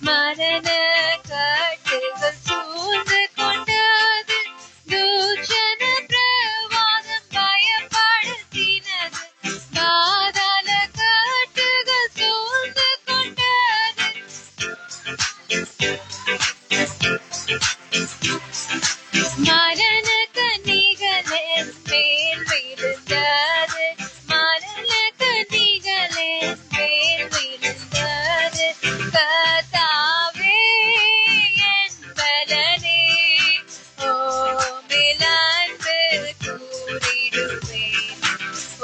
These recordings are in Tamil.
மரண கட்டுகள் சூழ்ந்து கொண்டது, தூஷண பிரவாதம் பயப்படுத்தினது, பாதாள கட்டுகள் சூழ்ந்து கொண்டது, மரண கன்னிகள் என் மேல் விழுந்தது, மரண கன்னிகள் என் மேல் விழுந்தது. கர்த்தாவே என் பலனே, உம்மில் அன்பு கூறிடுவேன்,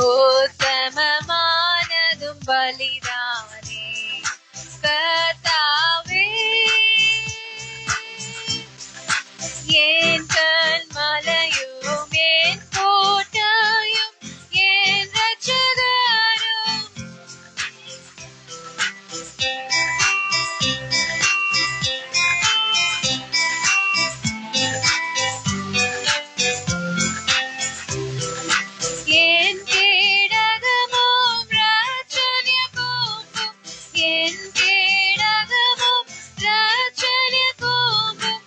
உத்தமமானதும் பலிதானே. கர்த்தாவே என் கன்மலையும் என் கோட்டையும் என் இரட்சகரும், என் கேடகமும் இரட்சணிய கொம்பும், என் கேடகமும் இரட்சணிய கொம்பும்,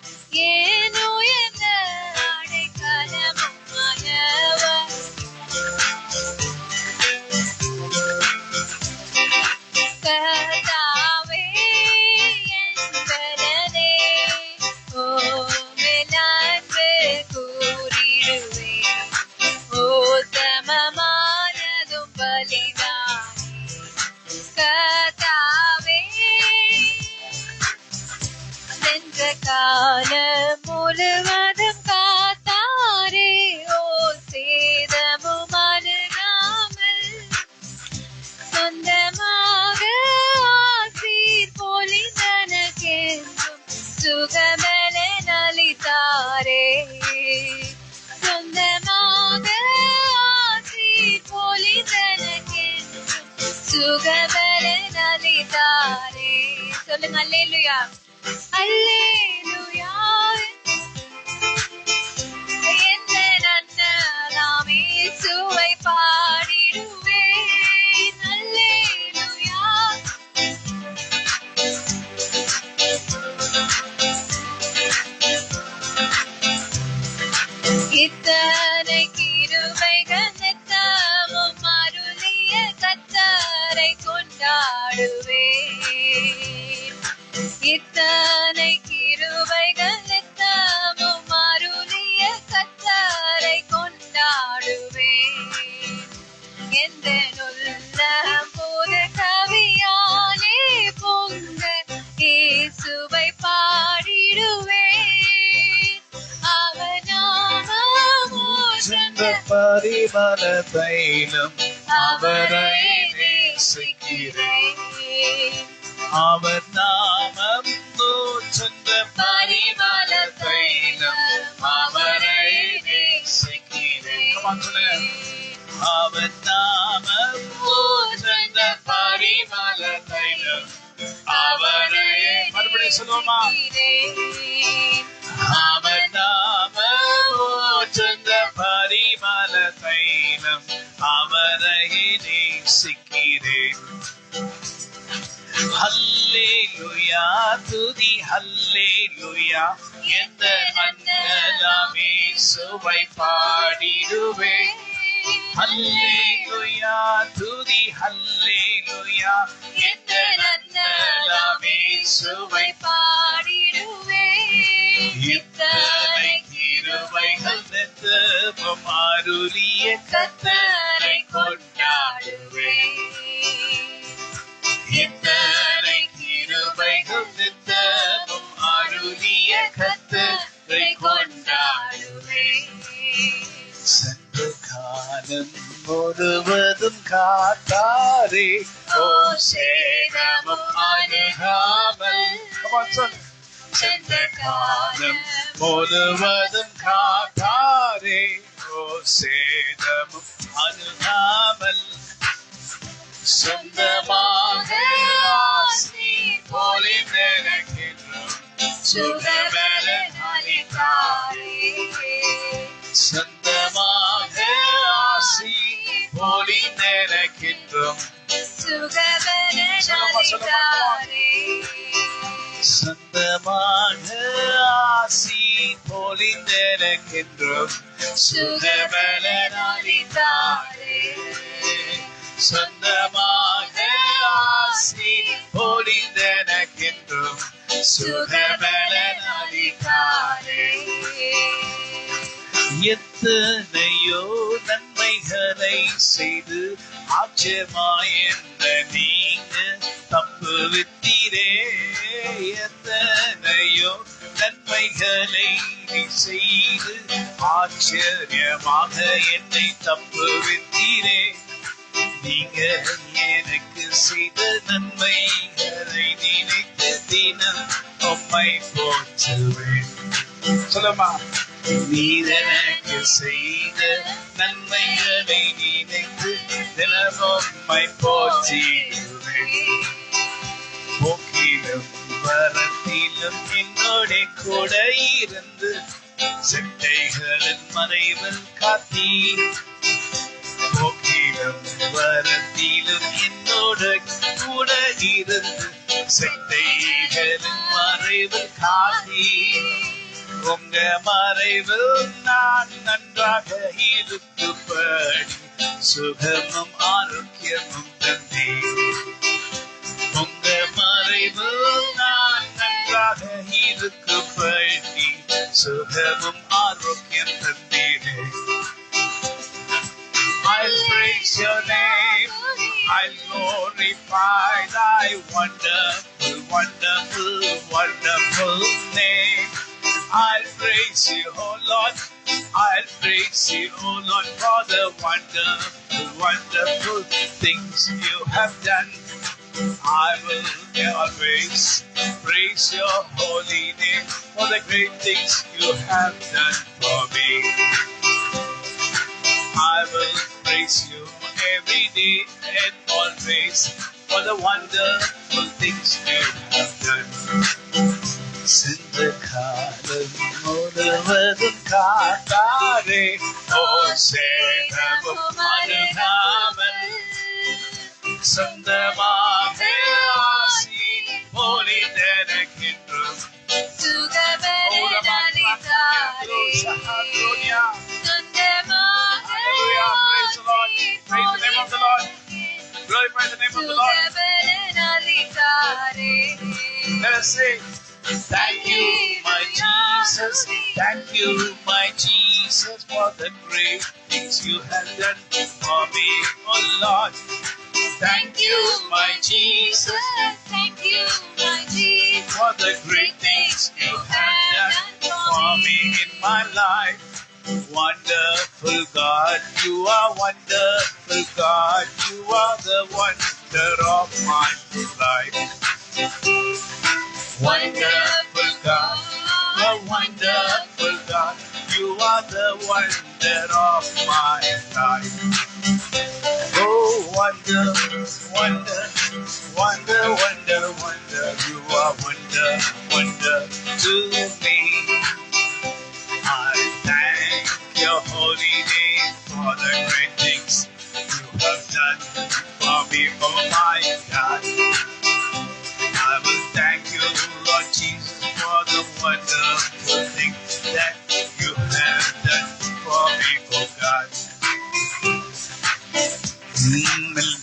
என் உயர்ந்த அடைக்கலமுமானவர். கர்த்தாவே என் பலனே, உம்மில் அன்பு கூறிடுவேன், உத்தமமானதும் பலிதானே. கர்த்தாவே சென்ற காலம் முழுவதும் காத்தாரே, ஓ சேதமும் அணுகாமல், சொந்தமாக ஆசீர் பொழிந்தனக்கென்றும் சுகபலன் அளித்தாரே, சொந்தமாக ஆசீர் பொழிந்தனக்கென்றும் சுகபலன் அளித்தாரே. சொல்லுங்க அல்லேலூயா, அல்லேலூயா. எந்த நன்னலாம் இயேசுவை பாடிடுவேன், அல்லேலூயா. இத்தனை கிருபைகள் நித்தமும் அருளிய கர்த்தரை கொண்டாடுவேன், இத்தனை கிருபைகள் நித்தமும் அருளிய கர்த்தரை கொண்டாடுவேன். எந்த உள்ளம் ஒரு கவியாலே பொங்க இயேசுவை பாடிடுவேன், அவர் நாமம் சென்ற பரிமள தைலம் அவரை நேசிக்கிறேன், அவர் நாமம் சென்ற பரிமள தைலம் அவரை நேசிக்கிறேன். அவர் நாமம் சென்ற பரிமள தைலம் அவரை மறுபடியும் சொல்லுவோமா? அவர் நாமம் சென்ற பரிமள தைலம் அவரை நேசிக்கிறேன். ஹல்லேலூயா துதி ஹல்லேலூயா, எந்த மன்னலாம் இயேசுவை பாடிடுவேன். ஹல்லேலூயா துதி ஹல்லேலூயா, எந்த மன்னலாம் இயேசுவை பாடிடுவேன். இத்தனை கிருபைகள் நித்தமும் அருளிய கர்த்தரை கொண்டாடுவேன். இத்தனை கிருபைகள் நித்தமும் அருளிய கர்த்தரை கொண்டாடுவேன். சென்ற காலம் முழுவதும் காத்தாரே, ஓ சேதமும் அணுகாமல். சென்ற காலம் முழுவதும் காத்தாரே, ஓ சேதமும் அணுகாமல், சொந்தமாக ஆசி பொழிந்தெனக்கென்றும் சுகபலன் அளித்தாரே. சொந்தமாக ஆசி பொழிந்தெனக்கென்றும் சுகபலன் அளித்தாரே. சொந்தமாக ஆசி பொழிந்தெனக்கென்றும் சுகபலனாலித்தாரே. சொந்தமாக ஆசி பொழிந்தெனக்கென்றும் சுகபலனாலித்தாரே. எத்தனையோ நன்மைகளை செய்து ஆச்சரியமாய் என்ன நீங்க தப்புவித்தீரே. எத்தனையோ நன்மைகளை நீ செய்து ஆச்சரியமாக என்னை தப்புவித்தீரே. நீங்க எனக்கு செய்த நன்மைகளை நினைத்து தினம் உம்மை போற்றுவேன். சொல்லுமா, நீர் எனக்கு செய்த நன்மைகளை நினைத்து தினமும் உம்மை போற்றிடுவேன். போக்கிலும் வரத்திலும் என்னோட கூட இருந்து செட்டைகளின் மறைவில் காத்தீ. போக்கிலும் வரத்திலும் என்னோட கூட இருந்து செட்டைகளின் மறைவில் காத்தீ. உங்க மறைவில் நான் நன்றாக இருக்கும்படி சுகமும் ஆரோக்கியமும் தந்தே. உங்க மறைவில் நான் நன்றாக இருக்கும்படி சுகமும் ஆரோக்கியம் தந்தீரே. I'll praise your name, I'll glorify thy wonderful, wonderful, wonderful name. I'll praise you, oh Lord, I'll praise you, oh Lord, for the wonderful, wonderful things you have done. I will always praise your holy name for the great things you have done for me. I will praise you every day and always for the wonderful things you have done. சென்ற காலம் முழுவதும் காத்தாரே, ஓ சேதமும் அணுகாமல் சொந்தமாக ஆசி பொழிந்தெனக்கென்றும் சுகபலனாலித்தாரே. சொந்தமாக ஆசி சுகபலனாலித்தாரே. Let us sing. Thank you, my Jesus. Thank you, my Jesus, for the great things you have done for me, oh Lord. Thank you, my Jesus. Thank you, my Jesus, For the great things you have done for me in my life. Wonderful God, you are wonderful God. You are the wonder of my life. Wonderful God, a wonderful God. You are the wonder of my life. Oh, wonder, wonder, wonder, wonder, wonder. You are wonder, wonder to me. I thank your holy name for the great things you have done for me, oh my God. I will thank you, Lord Jesus, for the wonderful things that you have done for me, oh God.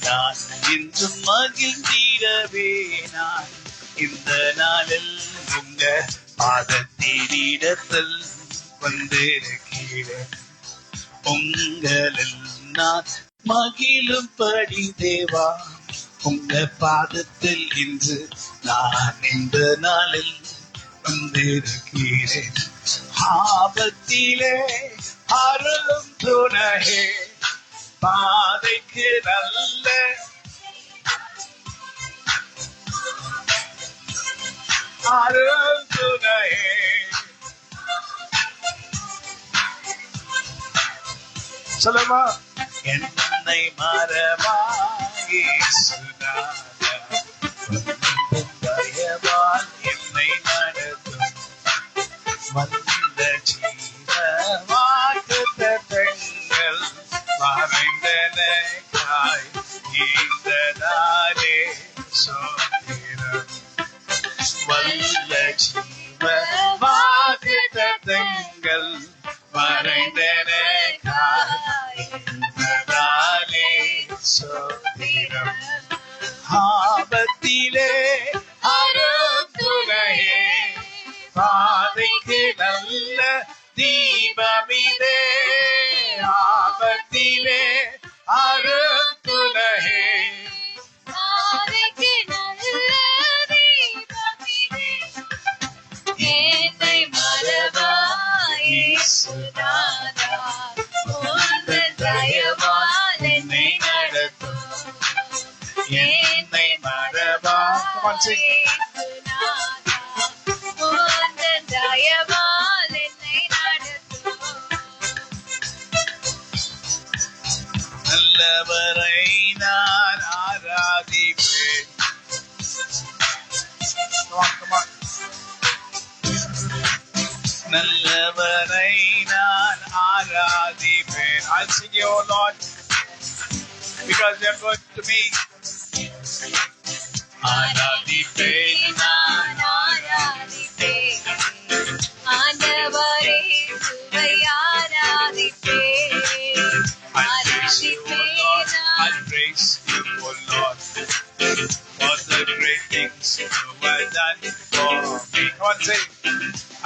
நான் இன்று மகிழ்ந்திடவே நான் இந்த நாளில் உங்க பாதத்தினிடத்தில் வந்திருக்கிறேன். உங்களில் நான் மகிழும்படி தேவா, உங்க பாதத்தில் இன்று நான் இந்த நாளில் வந்திருக்கிறேன். ஆபத்திலே அரும் துணையே, பாதைக்கு நல்ல அரும் துணையே. சொல்லுமா, என்னை மறவாயே சுனாதா, தயவால் என்னை நடத்தும் வந்த ஜீவ வாக்குத்தத்தங்கள் மறைந்தனக்காய் இந்த நாளே சோத்திரம். நல்ல ஜீவ வாக்குத்தத்தங்கள் மறைந்தனக்காலே சோதிரம் ஆபத்திலே அருந்துணையே பாதைக்கு நல்ல தீபமிதே ஆபத்திலே அருந்துணையே பாதைக்கு நல்ல தீபமிதே என்னை மறவாய் இயேசுநாதா உந்தன் தயவால் என்னை நடத்தும் என்னை மறவா Come on, sing. இயேசுநாதா உந்தன் தயவால் என்னை நடத்தும் நல்லவரை நான் ஆராதிப்பேன் Come on. நல்லவரை நான் ஆராதிப்பேன் I'll sing you, oh Lord, because you're good to me. ஆராதிப்பேன் நான் ஆராதிப்பேன் ஆண்டவரே உம்மை ஆராதிப்பேன் I'll praise you, oh Lord. I'll praise you, oh Lord, for the great things you have done for me. Come on, say.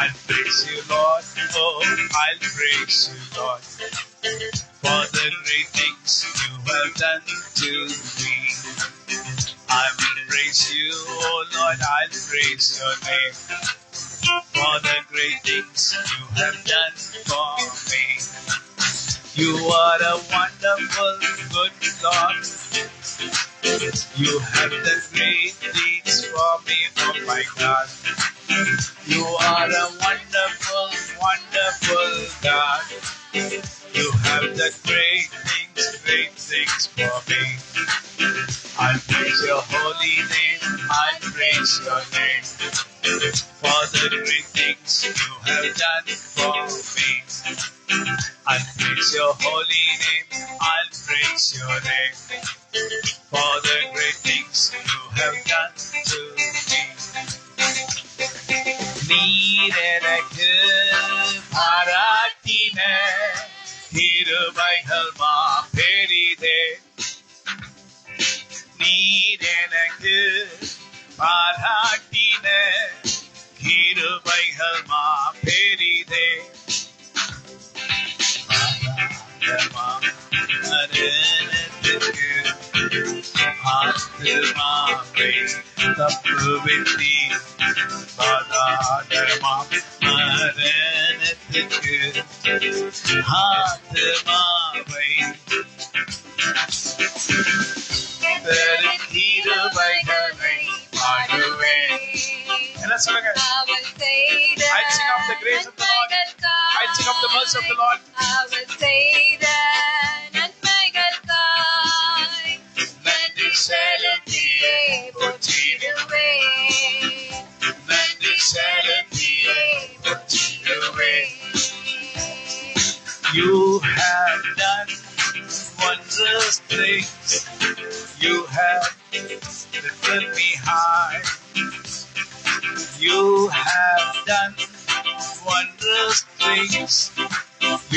I'll praise you, Lord. Oh, I'll praise you, Lord, for the great things you have done to me. I will praise you, oh Lord. I'll praise your name for the great things you have done for me. You are a wonderful, good Lord. You have done great deeds for me, oh my God. You are a wonderful, wonderful God. You have done great things for me. I'll praise your holy name. I'll praise your name for the great things you have done for me. I'll praise your holy name. I'll praise your name for the great things you have done to me. நீர் எனக்கு பாராட்டின கிருபைகள் மாபெரிதே. நீர் எனக்கு பாராட்டின கிருபைகள் மாபெரிதே. மரணத்துக்கு ஆத்துமாவை தப்புவித்தி பாதாளமாம் மரணத்துக்கு ஆத்துமாவை கிருபைகளை பாடுவேன். என்ன சொல்லுங்க? I'll sing of the grace of the Lord. I'll sing of the mercy of the Lord. அவள் செய்த நன்மைகளுக்காய் நன்றி செலுத்தியே போற்றிடுவேன். நன்றி செலுத்தியே போற்றிடுவேன். You have done wondrous things. You have lifted me high. You have done wondrous things.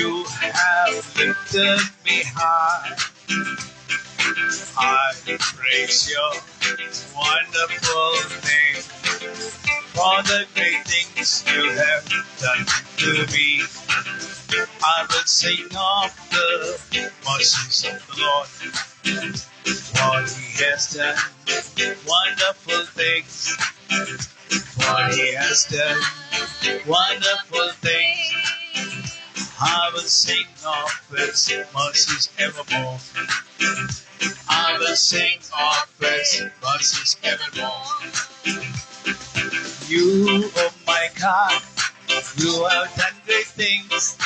You have lifted me high. I praise your wonderful name for the great things you have done to me. I will sing of the mercies of the Lord, for He has done wonderful things. For He has done wonderful things. I will sing of His mercies evermore. I will sing of His mercies evermore. You, oh my God, you have done great things.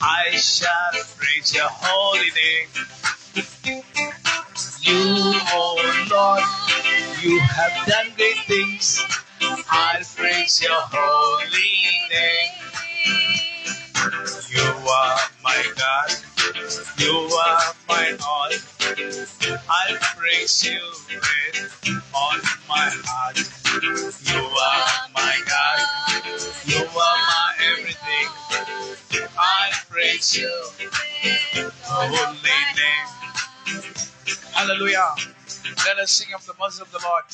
I shall praise your holy name. You, oh Lord, you have done great things. I'll praise your holy name. You are my God. You are my all. I'll praise you with all my heart. You are my your holy name. Hallelujah. Let us sing of the mercy of the Lord.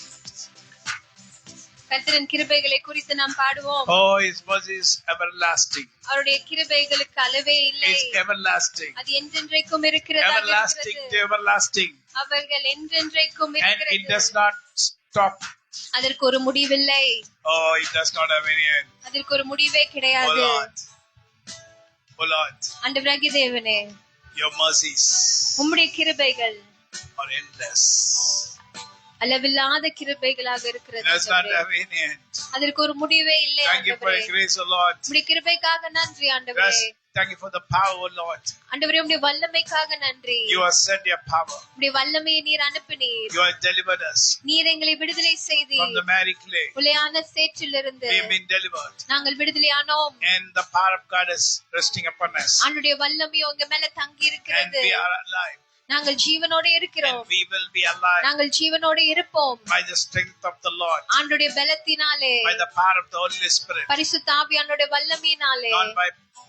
கர்த்தரின் கிருபைகளை குறித்து நாம் பாடுவோம். Oh, His mercy is everlasting. அவருடைய கிருபைகளுக்கு அளவே இல்லை. It's everlasting. அது என்றென்றைக்கும் இருக்கிறது. Everlasting to everlasting. அவர்கள் என்றென்றைக்கும் And இருக்கிறது. it does not stop. அதற்கு ஒரு முடிவில்லை. Oh, it does not have any end. அதற்கு ஒரு முடிவே கிடையாது. Oh Lord. Oh Lord. ஆண்டவராகிய தேவனே, Your mercies உம்முடைய கிருபைகள் are endless. அளவில்லாத கிருபைகளாக இருக்கிறது. Does not have any end. அதற்கு ஒரு முடிவே இல்லை. Thank you for your grace, O Lord. உம்முடைய கிருபைக்காக நன்றி ஆண்டவரே. Thank you for the power, O Lord. ஆண்டவரே, உம்முடைய வல்லமைக்காக நன்றி. You have sent your power. உம்முடைய வல்லமையை நீர் அனுப்பினீர். You have delivered us. நீர் எங்களை விடுதலை செய்தீர். From the miry clay. உளையான சேற்றிலிருந்து We have been delivered. நாங்கள் விடுதலையானோம். And the power of God is resting upon us. ஆண்டவருடைய வல்லமை உங்க மேல தங்கி And இருக்கிறது. we are alive. நாங்கள் ஜீவனோட இருக்கிறோம். And we will be alive. நாங்கள் ஜீவனோட இருப்போம். By the strength of the Lord. ஆண்டவருடைய பலத்தினாலே. By the power of the Holy Spirit. பரிசுத்த ஆவியானவருடைய வல்லமையினாலே. Not by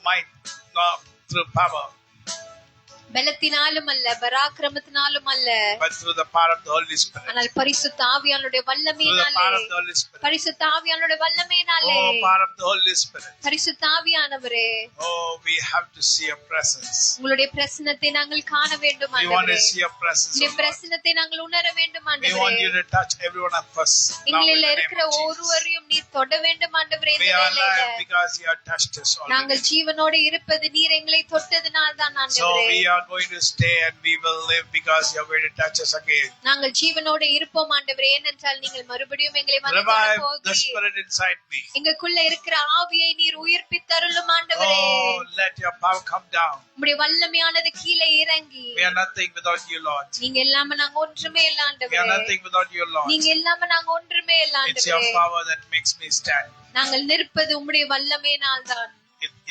might, nor through power. பலத்தினாலும் அல்ல, பராக்கிரமத்தினாலும் அல்ல, but through the power of the Holy Spirit. ஆனால் பரிசுத்த ஆவியானவருடைய Through the வல்லமையினாலே. power of the Holy Spirit. பரிசுத்த ஆவியானவருடைய வல்லமையினாலே. Oh, power of the Holy Spirit. பரிசுத்த ஆவியானவரே, Oh, we have to see your presence. உங்களுடைய பிரசன்னத்தை நாங்கள் காண வேண்டும் We want to ஆண்டவரே. see your presence. உங்களுடைய O Lord. பிரசன்னத்தை நாங்கள் உணர வேண்டும் We want ஆண்டவரே. you to touch every one of us. Now in எங்களில் the இருக்கிற name of Jesus. ஒருவரையும் நீர் தொட வேண்டும் ஆண்டவரே. We இந்த are வேளையில alive because you have touched us நாங்கள் already. ஜீவனோடு இருப்பது நீர் எங்களை தொட்டதினால் தான் So ஆண்டவரே. we are going to stay and we will live because you are going to touch us again. நாங்கள் ஜீவனோடு இருப்போம் ஆண்டவரே, ஏனென்றால் நீங்கள் மறுபடியும் எங்களை வந்து Revive the போகிறீர். Spirit inside me. எங்களுக்குள்ள இருக்கிற ஆவியை நீர் உயிர்ப்பித்தருளும் ஆண்டவரே. Oh, let your power come down. உம்முடைய வல்லமையானது கீழே இறங்கி. We are nothing without you, Lord. நீங்க இல்லாம நாங்க ஒன்றுமே இல்ல We are ஆண்டவரே. nothing without you, Lord. நீங்க இல்லாம நாங்க ஒன்றுமே இல்ல It's your ஆண்டவரே. power that makes me stand. நாங்கள் நிற்பது உம்முடைய வல்லமையினால் தான்.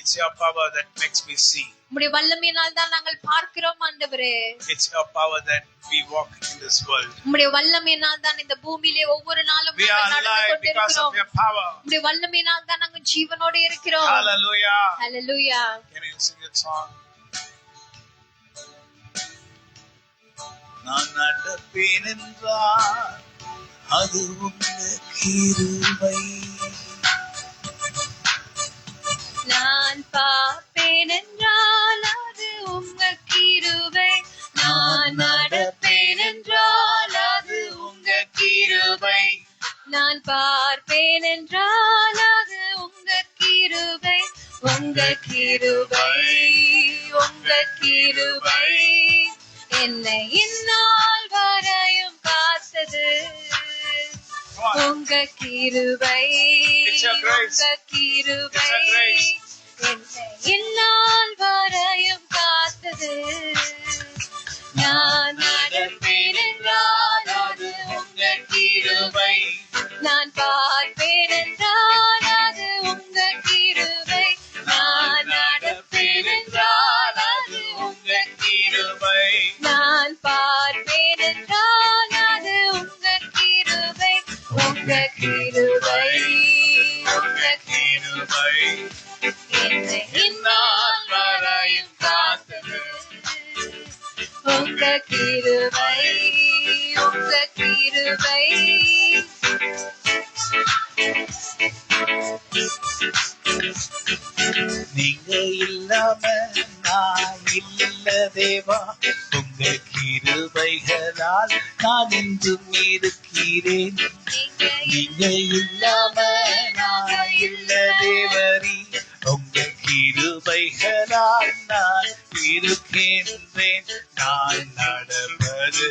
It's your power that makes me see. உம்முடைய வல்லமையினால் தான் நாங்கள் பார்க்கிறோம் ஆண்டவரே. It's your power that we walk in this world. உம்முடைய வல்லமையினால் தான் இந்த பூமியிலே ஒவ்வொரு நாளும் We are நாங்கள் நடந்து alive because of கொண்டிருக்கிறோம். your power. உம்முடைய வல்லமையினால் தான் நாங்கள் ஜீவனோடு இருக்கிறோம். Hallelujah. Hallelujah. Can you sing that song? நான் நடப்பேன் என்றால் அது உங்க கிருபை. நான் பார்ப்பேன் என்றால் அது உங்க கிருபை. நான் நடப்பேன் என்றால் அது உங்க கிருபை. நான் பார்ப்பேன் என்றால் அது உங்க கிருபை. உங்க கிருபை, உங்க கிருபை என்னை இந்நாள் வரையும் காத்தது. உங்க கிருபை, It's your grace. உங்க கிருபை It's your grace. என்னை இந்நாள் வரையும் காத்தது. நான் நடப்பேன் என்றால் அது உங்க கிருபை. நான் பார்ப்பேன் என்றால் அது உங்க கிருபை. நான் நடப்பேன் என்றால் அது உங்க கிருபை. நான் பார்ப்பேன் என்றால் அது உங்க கிருபை. உங்க கிருபை, உங்க கிருபை என்னை இந்நாள் வரையும் காத்தது. உங்க கிருபை, உங்க கிருபை. நீங்க இல்லாம நான் இல்ல தேவா. உங்க கிருபைகளால் நான் இன்றும் இருக்கிறேன். நீங்க இல்லாம நான் இல்ல தேவரி. உங்க கிருபைகளால் நான் இருக்கின்றேன். நான் நடப்பது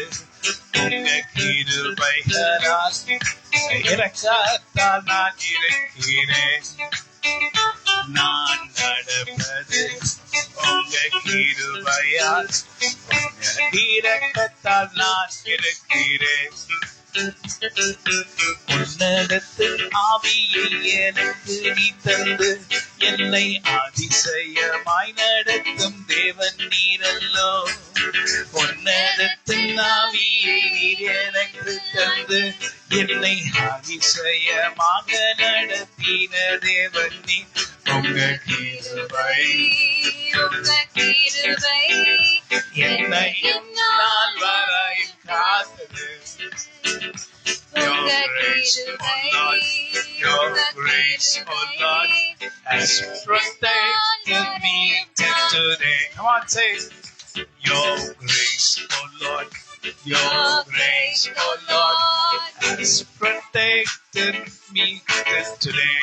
உங்க கிருபைகளால். இறக்கத்தால் நான் இருக்கிறேன். நான் நடப்பது உங்க கிருபையால். உங்க இரக்கத்தால் நான் இருக்கிறேன். உன்னதத்து ஆவியை எனக்கு நீ தந்து என்னை அதிசயமாய் நடத்தும் தேவன் நீரல்லோ. உன்னதத்து ஆவியை நீர் எனக்கு தந்து என்னை அதிசயமாக நடத்தின தேவன் நீ. உங்க கிருபை, உங்க கிருபை என்னை இந்நாள் வரையில் காத்தது. உங்க Your grace, கிருபை oh Lord, your grace, oh Lord, has protected me till today. Come on, say it. Your grace, oh Lord, your grace, oh Lord, has protected me till today.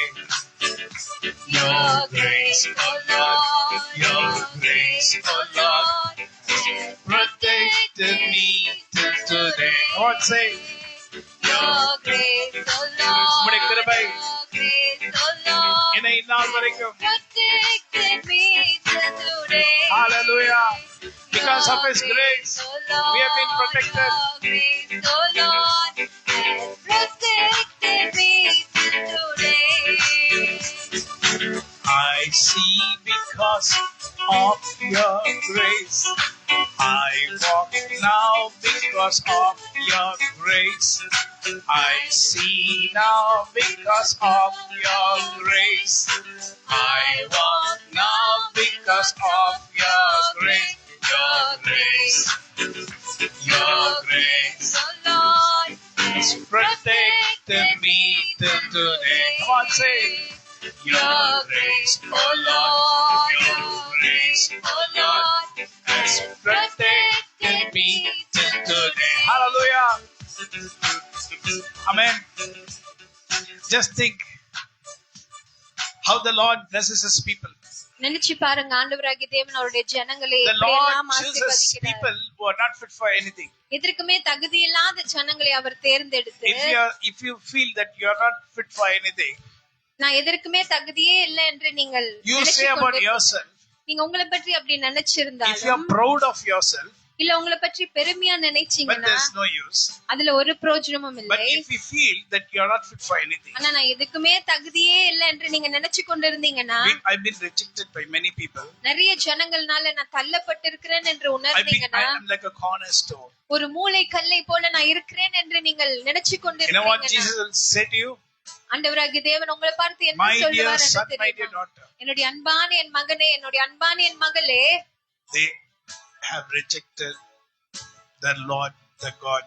Your grace, oh Lord, your grace, oh Lord, has protected me till today. Come on, say it. Your grace, oh Lord, உம்முடைய கிருபை your grace, oh Lord, என்னை இந்நாள் வரைக்கும் protected me till today. Hallelujah. Because of His Your grace, oh Lord, we have been protected. Your grace, oh Lord, has protected me till today. I see because of your grace. I walk now because of your grace. I see now because of your grace. I walk now because of your grace. Your grace, your grace Oh Lord, has protected me till today. Come on, say it. Your grace, oh Lord, your grace, oh Lord, has protected me till today. Hallelujah. Amen. Just think how the Lord blesses His people. நினைச்சு பாருங்க ஆண்டவராகிய தேவன் அவருடைய ஜனங்களை The Lord எப்படியெல்லாம் chooses ஆசீர்வதிக்கிறார். people who are not fit for anything. எதற்குமே தகுதி இல்லாத ஜனங்களை அவர் தேர்ந்தெடுத்து If you feel that you are not fit for anything, நான் எதற்குமே தகுதியே இல்லை என்று நீங்கள் you say about yourself. நீங்க உங்களை பற்றி அப்படி If you are நினைச்சிருந்தாலும் proud of yourself, இல்ல உங்களை பற்றி பெருமையா but நினைச்சீங்கன்னா there's no use. அதுல ஒரு பிரயோஜனமும் But இல்லை. if you feel that you are not fit for anything, ஆனா நான் எதுக்குமே தகுதியே இல்லை என்று நீங்க நினைச்சு கொண்டிருந்தீங்கன்னா I've been rejected by many people. நிறைய ஜனங்கள்னால நான் தள்ளப்பட்டிருக்கிறேன் என்று உணர்ந்தீங்கன்னா I'm like a cornerstone. ஒரு மூளை கல்லை போல நான் இருக்கிறேன் என்று நீங்கள் நினைச்சு You know what கொண்டிருக்கீங்கன்னா Jesus will say to you? ஆண்டவராகிய தேவன் உங்களை பார்த்து என்ன My dear சொல்லுவார் என்று son, my dear தெரியுமா? daughter, என்னுடைய அன்பான என் மகனே, என்னுடைய அன்பான என் மகளே, they have rejected the Lord, the God.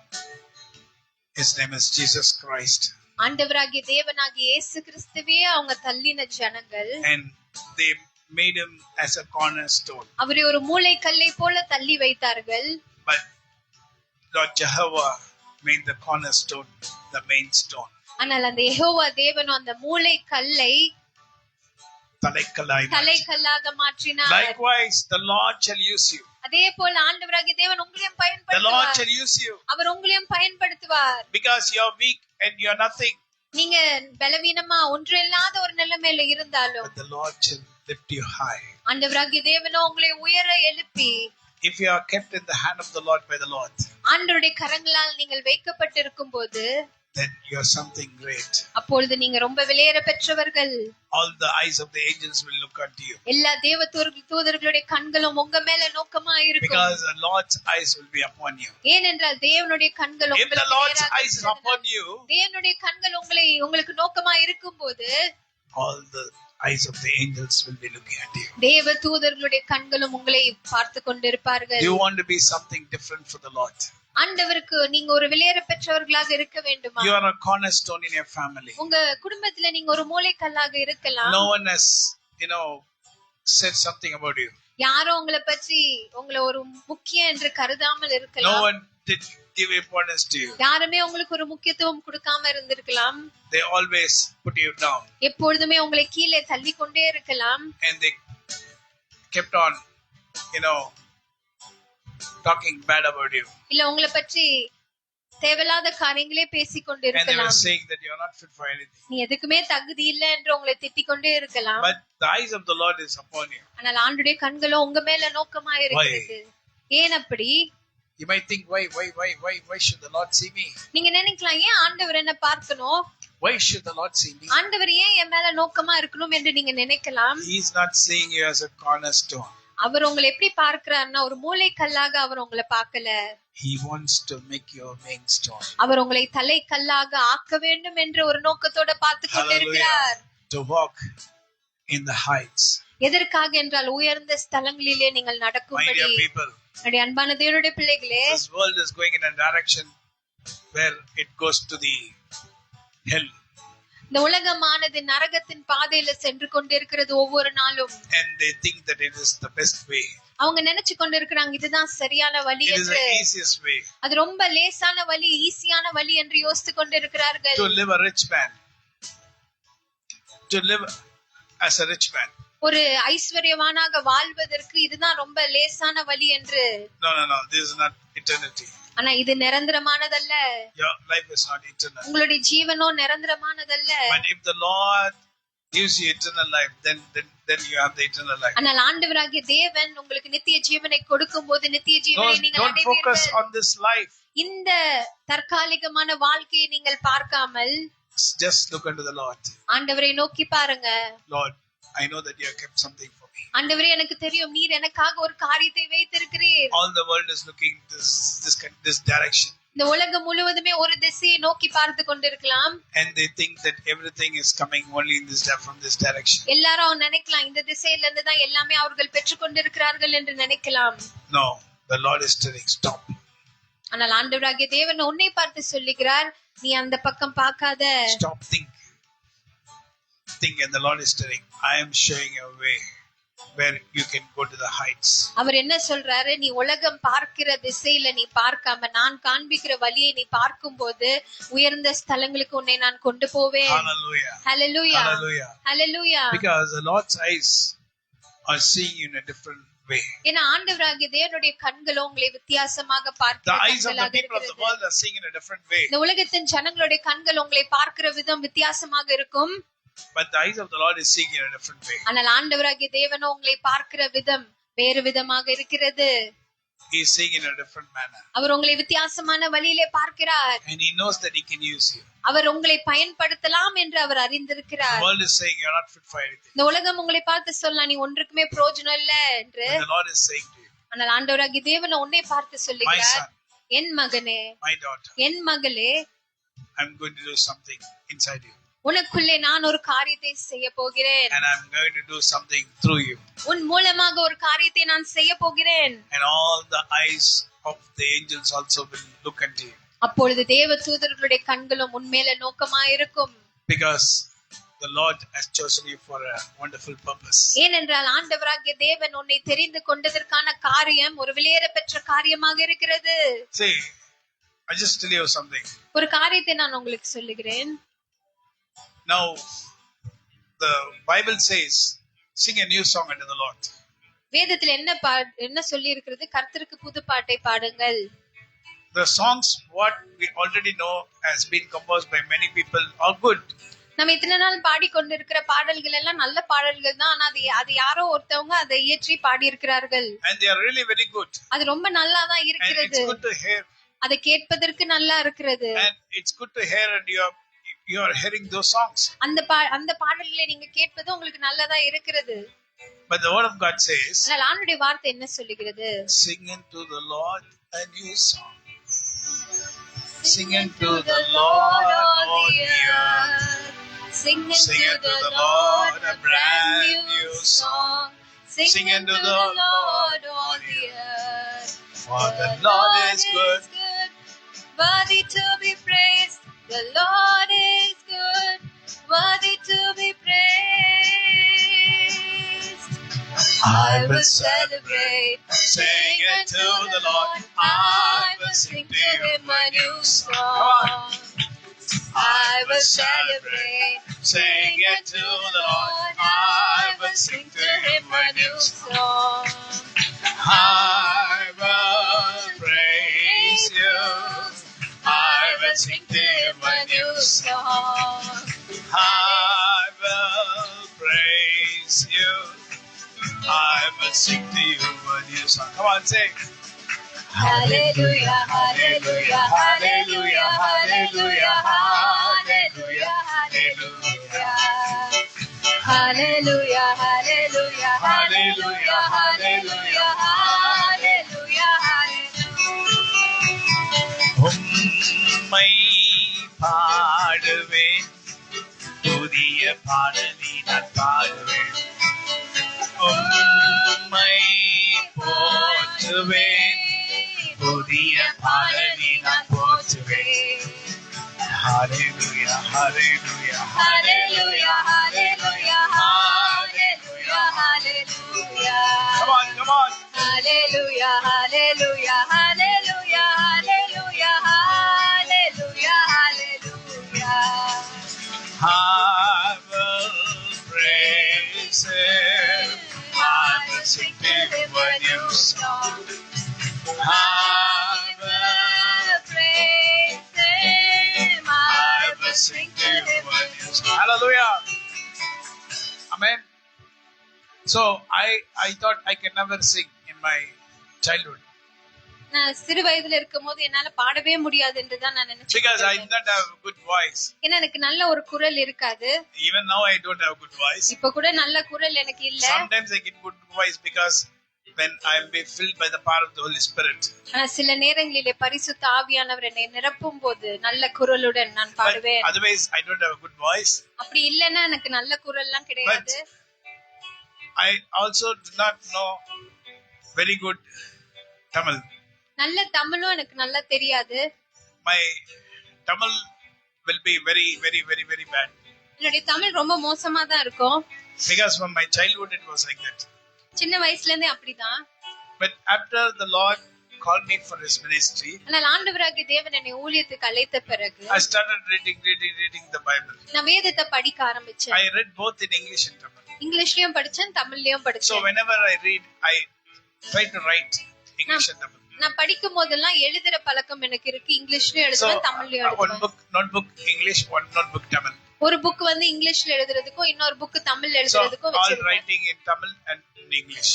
His name is Jesus Christ. ஆண்டவராகிய தேவனாகிய இயேசு கிறிஸ்துவே அவங்க தள்ளின ஜனங்கள். And they made him as a cornerstone. அவரை ஒரு மூளை கல்லை போல தள்ளி வைத்தார்கள். But Lord Jehovah made the cornerstone the main stone. ஆனால் அந்த யெகோவா தேவன் அந்த மூளை கல்லை தலைக்கல்லாக மாற்றினார். Likewise, the Lord shall use you. அதே போல ஆண்டவராகிய தேவன் உங்களையும் The Lord பயன்படுத்துவார். shall use you அவர் உங்களையும் பயன்படுத்துவார். because you are weak and you are nothing. நீங்க பலவீனமா ஒன்றில்லாத ஒரு நிலைமையில இருந்தாலும் But the Lord shall lift you high. ஆண்டவராகிய தேவனோ உங்களை உயர எழுப்பி If you are kept in the hand of the Lord by the Lord, ஆண்டவருடைய கரங்களால் நீங்கள் வைக்கப்பட்டிருக்கும் போது then you are something great. அப்பொழுது நீங்க ரொம்ப விலையேற பெற்றவர்கள். All the eyes of the angels will look at you எல்லா தேவ தூதர்களுடைய கண்களும் உங்க மேல நோக்கமா இருக்கும். because the Lord's eyes will be upon you. ஏனென்றால் தேவனுடைய கண்கள் If the Lord's eyes is upon you, தேவனுடைய கண்கள் உங்களுக்கு நோக்கமா இருக்கும்போது all the eyes of the angels will be looking at you. தேவ தூதர்களுடைய கண்களும் உங்களை பார்த்து கொண்டிருப்பார்கள். Do you want to be something different for the Lord? ஆண்டவருக்கு நீங்க ஒரு விலையேற பெற்றவர்களாக இருக்க வேண்டுமா? You are a cornerstone in your family. உங்க குடும்பத்துல நீங்க ஒரு மூலைக்கல்லாக இருக்கலாம். No one has, said something about you. யாரோ உங்களை பற்றி உங்களை ஒரு முக்கியம் என்று கருதாமல் No இருக்கலாம். one did give importance to you. யாருமே உங்களுக்கு ஒரு முக்கியத்துவம் கொடுக்காம இருந்திருக்கலாம். They always put you down. எப்பொழுதுமே உங்களை கீழே தள்ளி கொண்டே இருக்கலாம். And they kept on, talking bad about you. இல்ல உங்களை பற்றி தேவையில்லாத காரியங்களே பேசிக் And they were கொண்டிருக்கலாம். saying that you are not fit for anything. நீ எதுக்குமே தகுதி இல்லை என்று உங்களை திட்டிக் கொண்டே இருக்கலாம். But the eyes of the Lord is upon you. ஆனால் ஆண்டுடைய கண்களோ உங்க மேல நோக்கமா இருக்கிறது. ஏன் அப்படி? You might think, why should the Lord see me? நீங்க நினைக்கலாம், ஏன் ஆண்டவர் என்ன பார்க்கணும்? Why should the Lord see me? ஆண்டவர் ஏன் என் மேல நோக்கமா இருக்கணும் என்று நீங்க நினைக்கலாம். He is not seeing you as a cornerstone. அவர் உங்களை எப்படி பார்க்கிறார்னா ஒரு மூலைக்கல்லாக அவர் உங்களை பார்க்கல. He wants to make you a main stone. அவர் உங்களை தலைக்கல்லாக ஆக்க வேண்டும் என்ற ஒரு நோக்கத்தோட பார்த்து கொண்டிருக்கிறார். To walk in the heights. எதற்காக என்றால் உயர்ந்த ஸ்தலங்களிலே நீங்கள் My நடக்கும்படி. dear people, என்னுடைய அன்பான தேவனுடைய பிள்ளைகளே, this world is going in a direction where it goes to the hell. இந்த உலகமானது நரகத்தின் பாதையில சென்று கொண்டிருக்கிறது ஒவ்வொரு நாளும். And they think that it is the best way. அவங்க நினைச்சு கொண்டிருக்கிறாங்க இதுதான் சரியான வழி It is என்று. the easiest way. அது ரொம்ப லேசான வழி, ஈஸியான வழி என்று யோசித்து கொண்டிருக்கிறார்கள். To live a rich man. To live as a rich man. ஒரு ஐஸ்வர்யவானாக வாழ்வதற்கு இதுதான் ரொம்ப லேசான வழி என்று. No. This is not eternity. ஆனா இது நிரந்தரமானதல்ல. Your life is not eternal. உங்களுடைய ஜீவனோ நிரந்தரமானதல்ல. But if the Lord gives you eternal life, then you have the eternal life. ஆனால் ஆண்டவராகிய தேவன் உங்களுக்கு நித்திய ஜீவனை கொடுக்கும்போது நித்திய ஜீவனை நீங்கள் Don't focus அடைவீர்கள். on this life. இந்த தற்காலிகமான வாழ்க்கையை நீங்கள் பார்க்காமல் Just look unto the Lord. ஆண்டவரை நோக்கி பாருங்க. Lord, I know that you have kept something for me. ஆண்டவரே எனக்கு தெரியும் நீர் எனக்காக ஒரு காரியத்தை வைத்திருக்கிறீர். All the world is looking this direction. இந்த உலகம் முழுவதுமே ஒரு திசையை நோக்கி பார்த்து கொண்டிருக்கலாம். And they think that everything is coming only in from this direction. எல்லாரும் நினைக்கலாம் இந்த திசையில இருந்து தான் எல்லாமே அவர்கள் பெற்றுக் கொண்டிருக்கிறார்கள் என்று நினைக்கலாம். No, the Lord is telling stop. ஆனால் ஆண்டவராகிய தேவன் உன்னை பார்த்து சொல்லுகிறார் நீ அந்த பக்கம் பார்க்காத. Stop, think, and the Lord is telling I am showing you a way where you can go to the heights. அவர் என்ன சொல்றாரு, நீ உலகம் பார்க்கிற திசையில நீ பார்க்காம நான் காண்பிக்கிற வழியை நீ பார்க்கும்போது உயர்ந்த ஸ்தலங்களுக்கு உன்னை நான் கொண்டு போவேன். Hallelujah. Hallelujah. Hallelujah. Hallelujah. Because the Lord's eyes are seeing you in a different way. ஏன்னா ஆண்டவராகிய தேவனுடைய கண்களோ உங்களை வித்தியாசமாக The eyes of the பார்க்கிறார்கள். people of the world are seeing in a different way. இந்த உலகத்தின் ஜனங்களுடைய கண்கள் உங்களை பார்க்கிற விதம் வித்தியாசமாக இருக்கும். But the eyes of the Lord is seeing in a different way. ஆனால் ஆண்டவராகிய தேவனோ உங்களை பார்க்கிற விதம் வேறு விதமாக இருக்கிறது. He is seeing in a different manner. அவர் உங்களை வித்தியாசமான வழியிலே பார்க்கிறார். And he knows that he can use you. அவர் உங்களை பயன்படுத்தலாம் என்று அவர் அறிந்திருக்கிறார். The world is saying you are not fit for anything. இந்த உலகம் உங்களை பார்த்து சொல்லலாம் நீ ஒன்றுக்குமே பிரயோஜனம் இல்ல என்று. And the Lord is saying to you, ஆனால் ஆண்டவராகிய தேவன் உன்னை பார்த்து my சொல்லுகிறார், son, என் மகனே, my daughter, என் மகளே, I'm going to do something inside you. உனக்குள்ளே நான் ஒரு காரியத்தை செய்ய போகிறேன். And I'm going to do something through you. உன் மூலமாக ஒரு காரியத்தை நான் செய்ய போகிறேன். And all the eyes of the angels also will look at you. அப்பொழுது தேவ தூதர்களுடைய கண்களும் உன்மேல நோக்கமாயிருக்கும். Because the Lord has chosen you for a wonderful purpose. ஏனென்றால் ஆண்டவராகிய தேவன் உன்னை தெரிந்து கொண்டதற்கான காரியம் ஒரு விலையேற பெற்ற காரியமாக இருக்கிறது. See, I just tell you something. ஒரு காரியத்தை நான் உங்களுக்கு சொல்லுகிறேன். Now, the Bible says, sing a new song unto the Lord. வேதத்துல என்ன சொல்லி இருக்கிறது, கர்த்தருக்கு புது பாட்டை பாடுங்கள். The songs what we already know has been composed by many people are good. நம்ம இத்தனை நாள் பாடிக்கொண்டிருக்கிற பாடல்கள் எல்லாம் நல்ல பாடல்கள் தான். ஆனா அது யாரோ ஒருத்தவங்க அதை இயற்றி பாடி இருக்கிறார்கள். And they are really very good. அது ரொம்ப நல்லா தான் And இருக்கிறது. it's good to hear. அதை கேட்பதற்கு நல்லா இருக்கிறது. And it's good to hear, and you are hearing those songs. அந்த பாடல்களை நீங்க கேட்பது உங்களுக்கு நல்லதா இருக்கிறது. But the word of God says, ஆனால் ஆண்டவருடைய வார்த்தை என்ன சொல்லுகிறது, sing unto the Lord a new song. Sing unto the Lord all the earth. Sing Sing unto the Lord a brand new song. Sing unto the Lord all the earth. For the Lord is good. Worthy to be praised. The Lord is good. Worthy to be praised. I will celebrate. Sing unto the Lord. I will sing to him a new song. I will celebrate. Sing unto the Lord. I will sing to him a new song. I will praise you. I will sing to him a new song. I will praise you. I will sing to you a new song. Come on, sing. Hallelujah, hallelujah, hallelujah, hallelujah, hallelujah, hallelujah. Hallelujah, hallelujah, hallelujah, hallelujah, hallelujah, hallelujah. உம்மை பாடுவேன் புதிய பாடலில் நான் பாடுவேன், உம்மை போற்றுவேன், புதிய பாடலை நான் போற்றுவேன். Hallelujah, hallelujah, Hallelujah, hallelujah, hallelujah, hallelujah. Come on, come on. Hallelujah, hallelujah, hallelujah, hallelujah, hallelujah, hallelujah. I will praise Him. I will sing to Him a new song. I will praise Him. I will sing to Him a new song. Hallelujah. Amen. So I thought I can never sing in my childhood நான் சிறு வயதுல இருக்கும்போது என்னால பாடவே முடியாது என்று தான் நான் நினைச்சேன். because I did not have a good voice. ஏன்னா எனக்கு நல்ல ஒரு குரல் இருக்காது. Even now I don't have good voice. இப்ப கூட நல்ல குரல் எனக்கு இல்ல. Sometimes I get good voice because when I am being filled by the power of the Holy Spirit. ஆனா சில நேரங்களிலே பரிசுத்த ஆவியானவர் என்னை நிரப்பும் போது நல்ல குரலுடன் நான் பாடுவேன். Otherwise I don't have a good voice. அப்படி இல்லன்னா எனக்கு நல்ல குரல்லாம் கிடையாது. I also do not know very good Tamil. நல்ல தமிழும் எனக்கு நல்லா தெரியாது. My Tamil will be very very very very bad. என்னுடைய தமிழ் ரொம்ப மோசமா தான் இருக்கும். Because from my childhood it was like that. சின்ன வயசுல இருந்தே அப்படிதான். But after the Lord called me for His ministry, ஆனால் ஆண்டவராகிய தேவன் என்னை ஊழியத்துக்கு அழைத்த பிறகு I started reading the Bible. நான் வேதத்தை படிக்க ஆரம்பிச்சேன். I read both in English and Tamil. இங்கிலீஷ்லயும் படிச்சேன், தமிழ்லயும் So படிச்சேன். whenever I read, I try to write English and Tamil. நான் படிக்கும் போதெல்லாம் எழுதுற பழக்கம் எனக்கு இருக்கு. இங்கிலீஷ்லயும் So எழுதுவேன், தமிழ்லயும் one எழுதுவேன். notebook English, one notebook Tamil. ஒரு புக் வந்து இங்கிலீஷ்ல எழுதுறதுக்கும் இன்னொரு புக் தமிழ்ல So எழுதுறதுக்கும் all வச்சிருக்கேன். writing in Tamil and in English.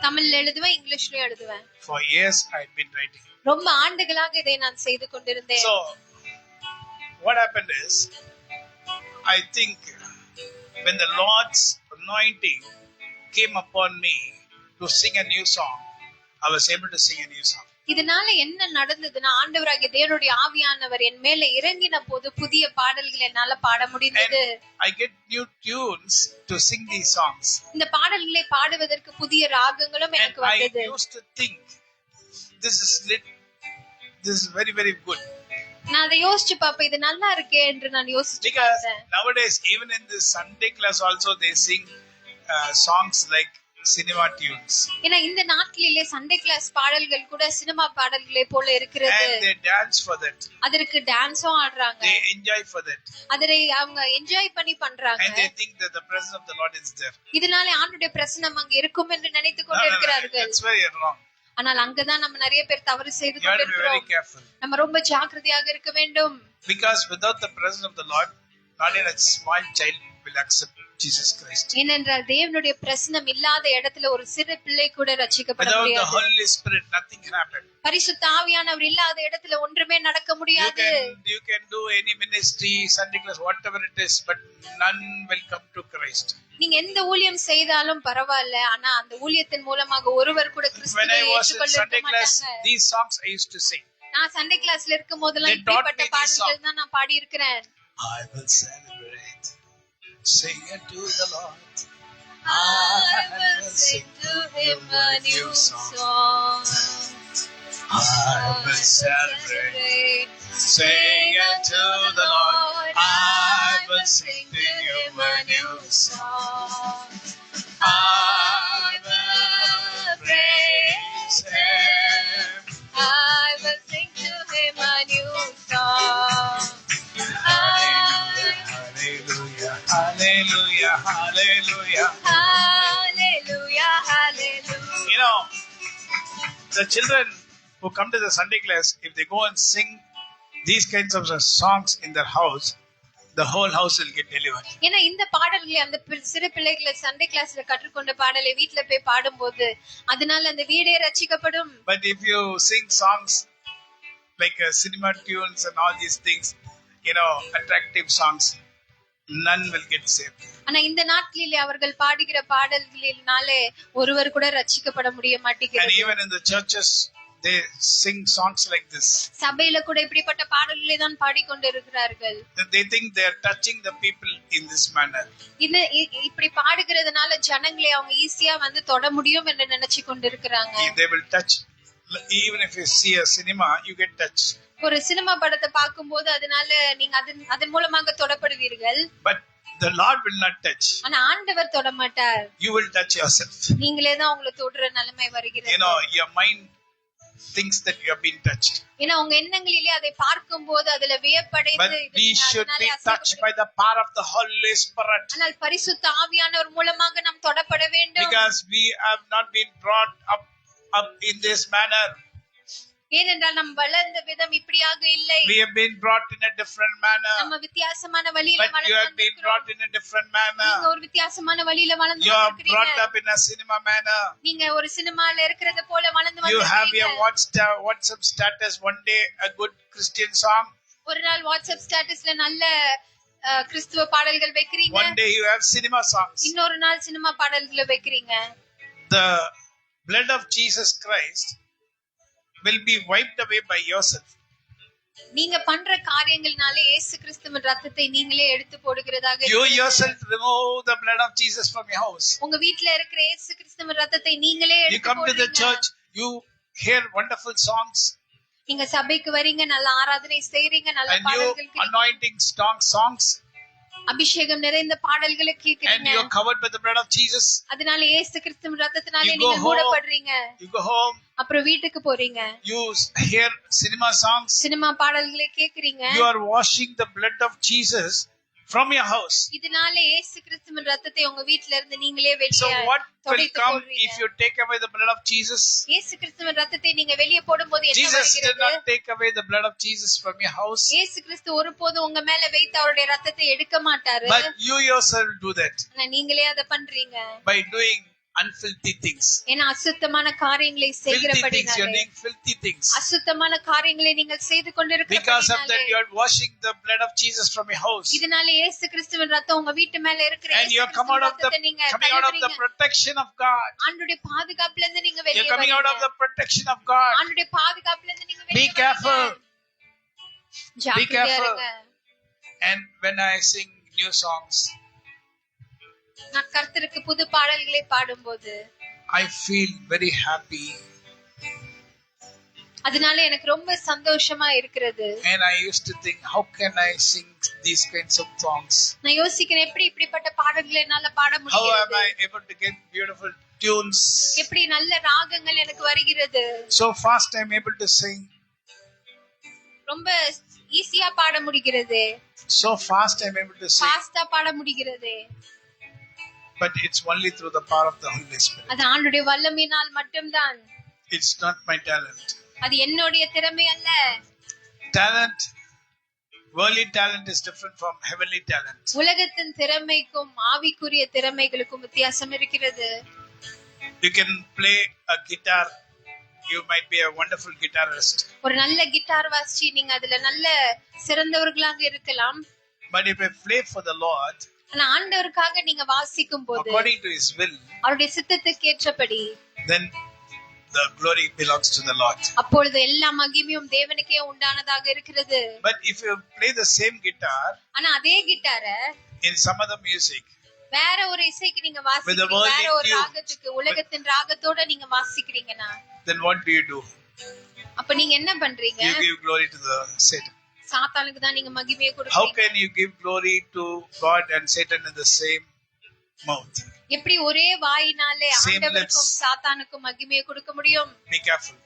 தமிழ்ல எழுதுவேன், இங்கிலீஷ்லயும் எழுதுவேன். For years I've been writing. ரொம்ப ஆண்டுகளாக இதை நான் செய்து கொண்டிருந்தேன். So what happened is, I think when the Lord's anointing came upon me to sing a new song, I was able to sing a new song. இதனால என்ன நடந்ததுன்னா, ஆண்டவராகிய தேவனுடைய ஆவியானவர் என் மேல இறங்கின போது புதிய பாடல்களை என்னால பாட முடிந்தது. I get new tunes to sing these songs. இந்த பாடல்களை பாடுவதற்கு புதிய ராகங்களும் எனக்கு And I வந்தது. used to think this is very very good. நான் அதை யோசிச்சு பாப்பேன், இது நல்லா இருக்கே என்று நான் யோசிச்சு Because பார்த்தேன். nowadays even in the Sunday class also they sing songs like cinema tunes. ஏன்னா இந்த நாட்களிலே சண்டே கிளாஸ் பாடல்கள் கூட சினிமா பாடல்களை போல இருக்கிறது. And they dance for that. அதற்கு டான்ஸும் ஆடுறாங்க. They enjoy for that. அதை அவங்க என்ஜாய் பண்ணி பண்றாங்க. And they think that the presence of the Lord is there. இதனால ஆண்டவருடைய பிரசன்னம் அங்க இருக்கும் என்று நினைத்துக் கொண்டு No, இருக்கிறார்கள். that's very wrong. ஆனால் அங்கதான் நம்ம நிறைய பேர் தவறு செய்து You have to be very கொண்டிருக்கிறோம். careful. நம்ம ரொம்ப ஜாக்கிரதையாக இருக்க வேண்டும். Because without the presence of the Lord, not even a small child will accept Jesus Christ. ஏனென்றால் தேவனுடைய பிரசன்னம் இல்லாத இடத்துல ஒரு சிறு பிள்ளை கூட ரட்சிக்கப்பட Without the முடியாது. Holy Spirit, nothing can happen. பரிசுத்த ஆவியானவர் இல்லாத இடத்துல ஒன்றுமே நடக்க முடியாது. You can do any ministry, Sunday class, whatever it is, but none will come to Christ. நீங்க எந்த ஊழியம் செய்தாலும் பரவாயில்ல, ஆனா அந்த ஊழியத்தின் மூலமாக ஒருவர் கூட When கிறிஸ்துவை I was in ஏற்றுக்கொள்ள Sunday class, மாட்டாங்க. these songs I used to sing. நான் சண்டே கிளாஸ்ல இருக்கும் போதெல்லாம் They taught இப்படிப்பட்ட me this பாடல்கள் தான் நான் பாடி இருக்கிறேன். I will celebrate, sing unto the Lord. I will sing to him a new song. I will celebrate, sing unto the Lord. I will sing to him a new song. I will praise him. I will sing to him a new song. Hallelujah, hallelujah, hallelujah. Hallelujah, hallelujah. You know, the children who come to the Sunday class, if they go and sing these kinds of songs in their house, the whole house will get delivered. ஏன்னா இந்த பாடல்களை அந்த சிறு பிள்ளைகளை சண்டே கிளாஸ்ல கற்றுக்கொண்ட பாடலை வீட்ல போய் பாடும்போது அதனால அந்த வீடே ரட்சிக்கப்படும். But if you sing songs like cinema tunes and all these things, you know, attractive songs, none will get saved. ஆனா இந்த நாட்களிலே அவர்கள் பாடுகிற பாடல்களினாலே ஒருவர் கூட ரட்சிக்கப்பட முடிய And மாட்டேங்கிறது. even in the churches, they sing songs like this. சபையில கூட இப்படிப்பட்ட பாடல்களை தான் பாடிக்கொண்டிருக்கிறார்கள். They think they are touching the people in this manner. இது இப்படி பாடுகிறதுனால ஜனங்களை அவங்க ஈஸியா வந்து தொட முடியும் என்று நினைச்சு கொண்டிருக்கிறாங்க. They will touch. Even if you see a cinema, you get touched. ஒரு சினிமா படத்தை பார்க்கும்போது அதனால நீங்க அதன் மூலமாக தொடப்படுவீர்கள். But the Lord will not touch. ஆனா ஆண்டவர் தொட மாட்டார். You will touch yourself. நீங்களே தான் உங்களை தொடுற நிலைமை வருகிறது. You know, your mind thinks that you have been touched. ஏன்னா உங்க எண்ணங்களிலே அதை பார்க்கும்போது அதுல வியப்படைந்து But we should be touched by the power of the Holy Spirit. ஆனால் பரிசுத்த ஆவியானவர் மூலமாக நாம் தொடப்பட வேண்டும். Because we have not been brought up in this manner. ஏனென்றால் நாம் வளர்ந்த விதம் இப்படியாக இல்லை. We have been brought in a different manner. நம்ம வித்தியாசமான வழியில But you have been brought in a different manner. நீங்க ஒரு வித்தியாசமான வழியில வளர்ந்து You are வந்திருக்கீங்க. brought up in a cinema manner. நீங்க ஒரு சினிமால இருக்கிறது போல வளர்ந்து You have வந்திருக்கீங்க. your WhatsApp status one day a good Christian song. ஒரு நாள் வாட்ஸ்அப் ஸ்டேட்டஸ்ல நல்ல கிறிஸ்துவ பாடல்கள் வைக்கிறீங்க. One day you have cinema songs. இன்னொரு நாள் சினிமா பாடல்களை வைக்கிறீங்க. The blood of Jesus Christ will be wiped away by yourself. நீங்க பண்ற காரியங்கள்னாலே இயேசு கிறிஸ்துவின் ரத்தத்தை நீங்களே எடுத்து போடுகிறதாக You yourself remove the blood of Jesus from your house. உங்க வீட்ல இருக்கிற இயேசு கிறிஸ்துவின் ரத்தத்தை நீங்களே You எடுத்து come to the போடுறீங்க. church, you hear wonderful songs, நீங்க சபைக்கு வரீங்க, நல்ல ஆராதனை செய்றீங்க, நல்ல and you பாடல்கள் கேக்குறீங்க, anointing songs, அபிஷேகம் நிறைந்த பாடல்களை and கேக்குறீங்க. you are covered by the blood of Jesus. அதனால இயேசு கிறிஸ்துவின் ரத்தத்தினாலே You go நீங்க home. மூடப்படுறீங்க. You go home, அப்புறம் வீட்டுக்கு போறீங்க, you hear cinema songs, cinema பாடல்களை கேக்குறீங்க. you are washing the blood of Jesus from your house. இதனால இயேசு கிறிஸ்துவின் ரத்தத்தை உங்க வீட்ல இருந்து நீங்களே So வெளியே what will தொடைத்து come போடுறீங்க. if you take away the blood of Jesus? இயேசு கிறிஸ்துவின் ரத்தத்தை நீங்க வெளியே போடும்போது என்ன Jesus did வருகிறது? not take away the blood of Jesus from your house. இயேசு கிறிஸ்து ஒருபோதும் உங்க மேல வைத்து அவருடைய ரத்தத்தை எடுக்க மாட்டாரு. But you yourself do that ஆனா நீங்களே அதை பண்றீங்க. by doing unfilthy things. ஏன்னா அசுத்தமான காரியங்களை Filthy things, you are செய்கிறபடினாலே, doing filthy things. அசுத்தமான காரியங்களை நீங்கள் செய்து Because of that, கொண்டிருக்கிறபடினாலே, you are washing the blood of Jesus from your house. இதனால இயேசு கிறிஸ்துவின் ரத்தம் உங்க வீட்டு மேல இருக்கிற And இயேசு you are coming கிறிஸ்துவின் out of the ரத்தத்தை நீங்க coming out of the தள்ளுறீங்க. protection of God. ஆண்டவருடைய பாதுகாப்புல இருந்து நீங்க You are வெளியே coming out of வரீங்க. the protection of God. ஆண்டவருடைய பாதுகாப்புல இருந்து நீங்க Be வெளியே careful. வரீங்க. ஜாக்கிரதையா careful. இருங்க. And when I sing new songs, நான் கர்த்தருக்கு புது பாடல்களை பாடும்போது I feel very happy. அதனால எனக்கு ரொம்ப சந்தோஷமா இருக்கிறது. And I used to think, how can I sing these kinds of songs? நான் யோசிக்கிறேன், எப்படி இப்படிப்பட்ட பாடல்களை என்னால பாட How am முடிகிறது? I able to get beautiful tunes? எப்படி நல்ல ராகங்கள் எனக்கு வருகிறது? So fast I'm able to sing. ரொம்ப ஈஸியா பாட முடிகிறது. So fast I'm able to sing. ஃபாஸ்டா பாட முடிகிறது. But it's only through the power of the Holy Spirit. அது ஆண்டவருடைய வல்லமையினால் மட்டும்தான். It's not my talent. அது என்னுடைய திறமை அல்ல. Talent, worldly talent is different from heavenly talent. உலகத்தின் திறமைக்கும் ஆவிக்குரிய திறமைகளுக்கும் வித்தியாசம் இருக்கிறது. You can play a guitar. You might be a wonderful guitarist. ஒரு நல்ல கிட்டார் வாசிச்சு நீங்க அதுல நல்ல சிறந்தவர்களாக இருக்கலாம். But if I play for the Lord, ஆனா ஆண்டவருக்காக நீங்க வாசிக்கும் போது according to His will, அவருடைய சித்தத்துக்கு ஏற்றபடி, then the glory belongs to the Lord. அப்பொழுது எல்லா மகிமையும் தேவனுக்கே உண்டானதாக இருக்கிறது. But if you play the same guitar ஆனா அதே கிட்டார in some other music, வேற ஒரு இசைக்கு நீங்க With the வாசிக்கிறீங்க, worldly வேற ஒரு tunes. ராகத்துக்கு உலகத்தின் ராகத்தோட நீங்க வாசிக்கிறீங்கன்னா, then what do? அப்ப நீங்க என்ன பண்றீங்க? You give glory to the Satan. சாத்தானுக்கு தான் நீங்க மகிமையை How கொடுக்கிறீங்க. can you give glory to God and Satan in the same mouth? எப்படி ஒரே வாயினாலே Same ஆண்டவருக்கும் lips. சாத்தானுக்கும் மகிமையை கொடுக்க முடியும்? Be careful.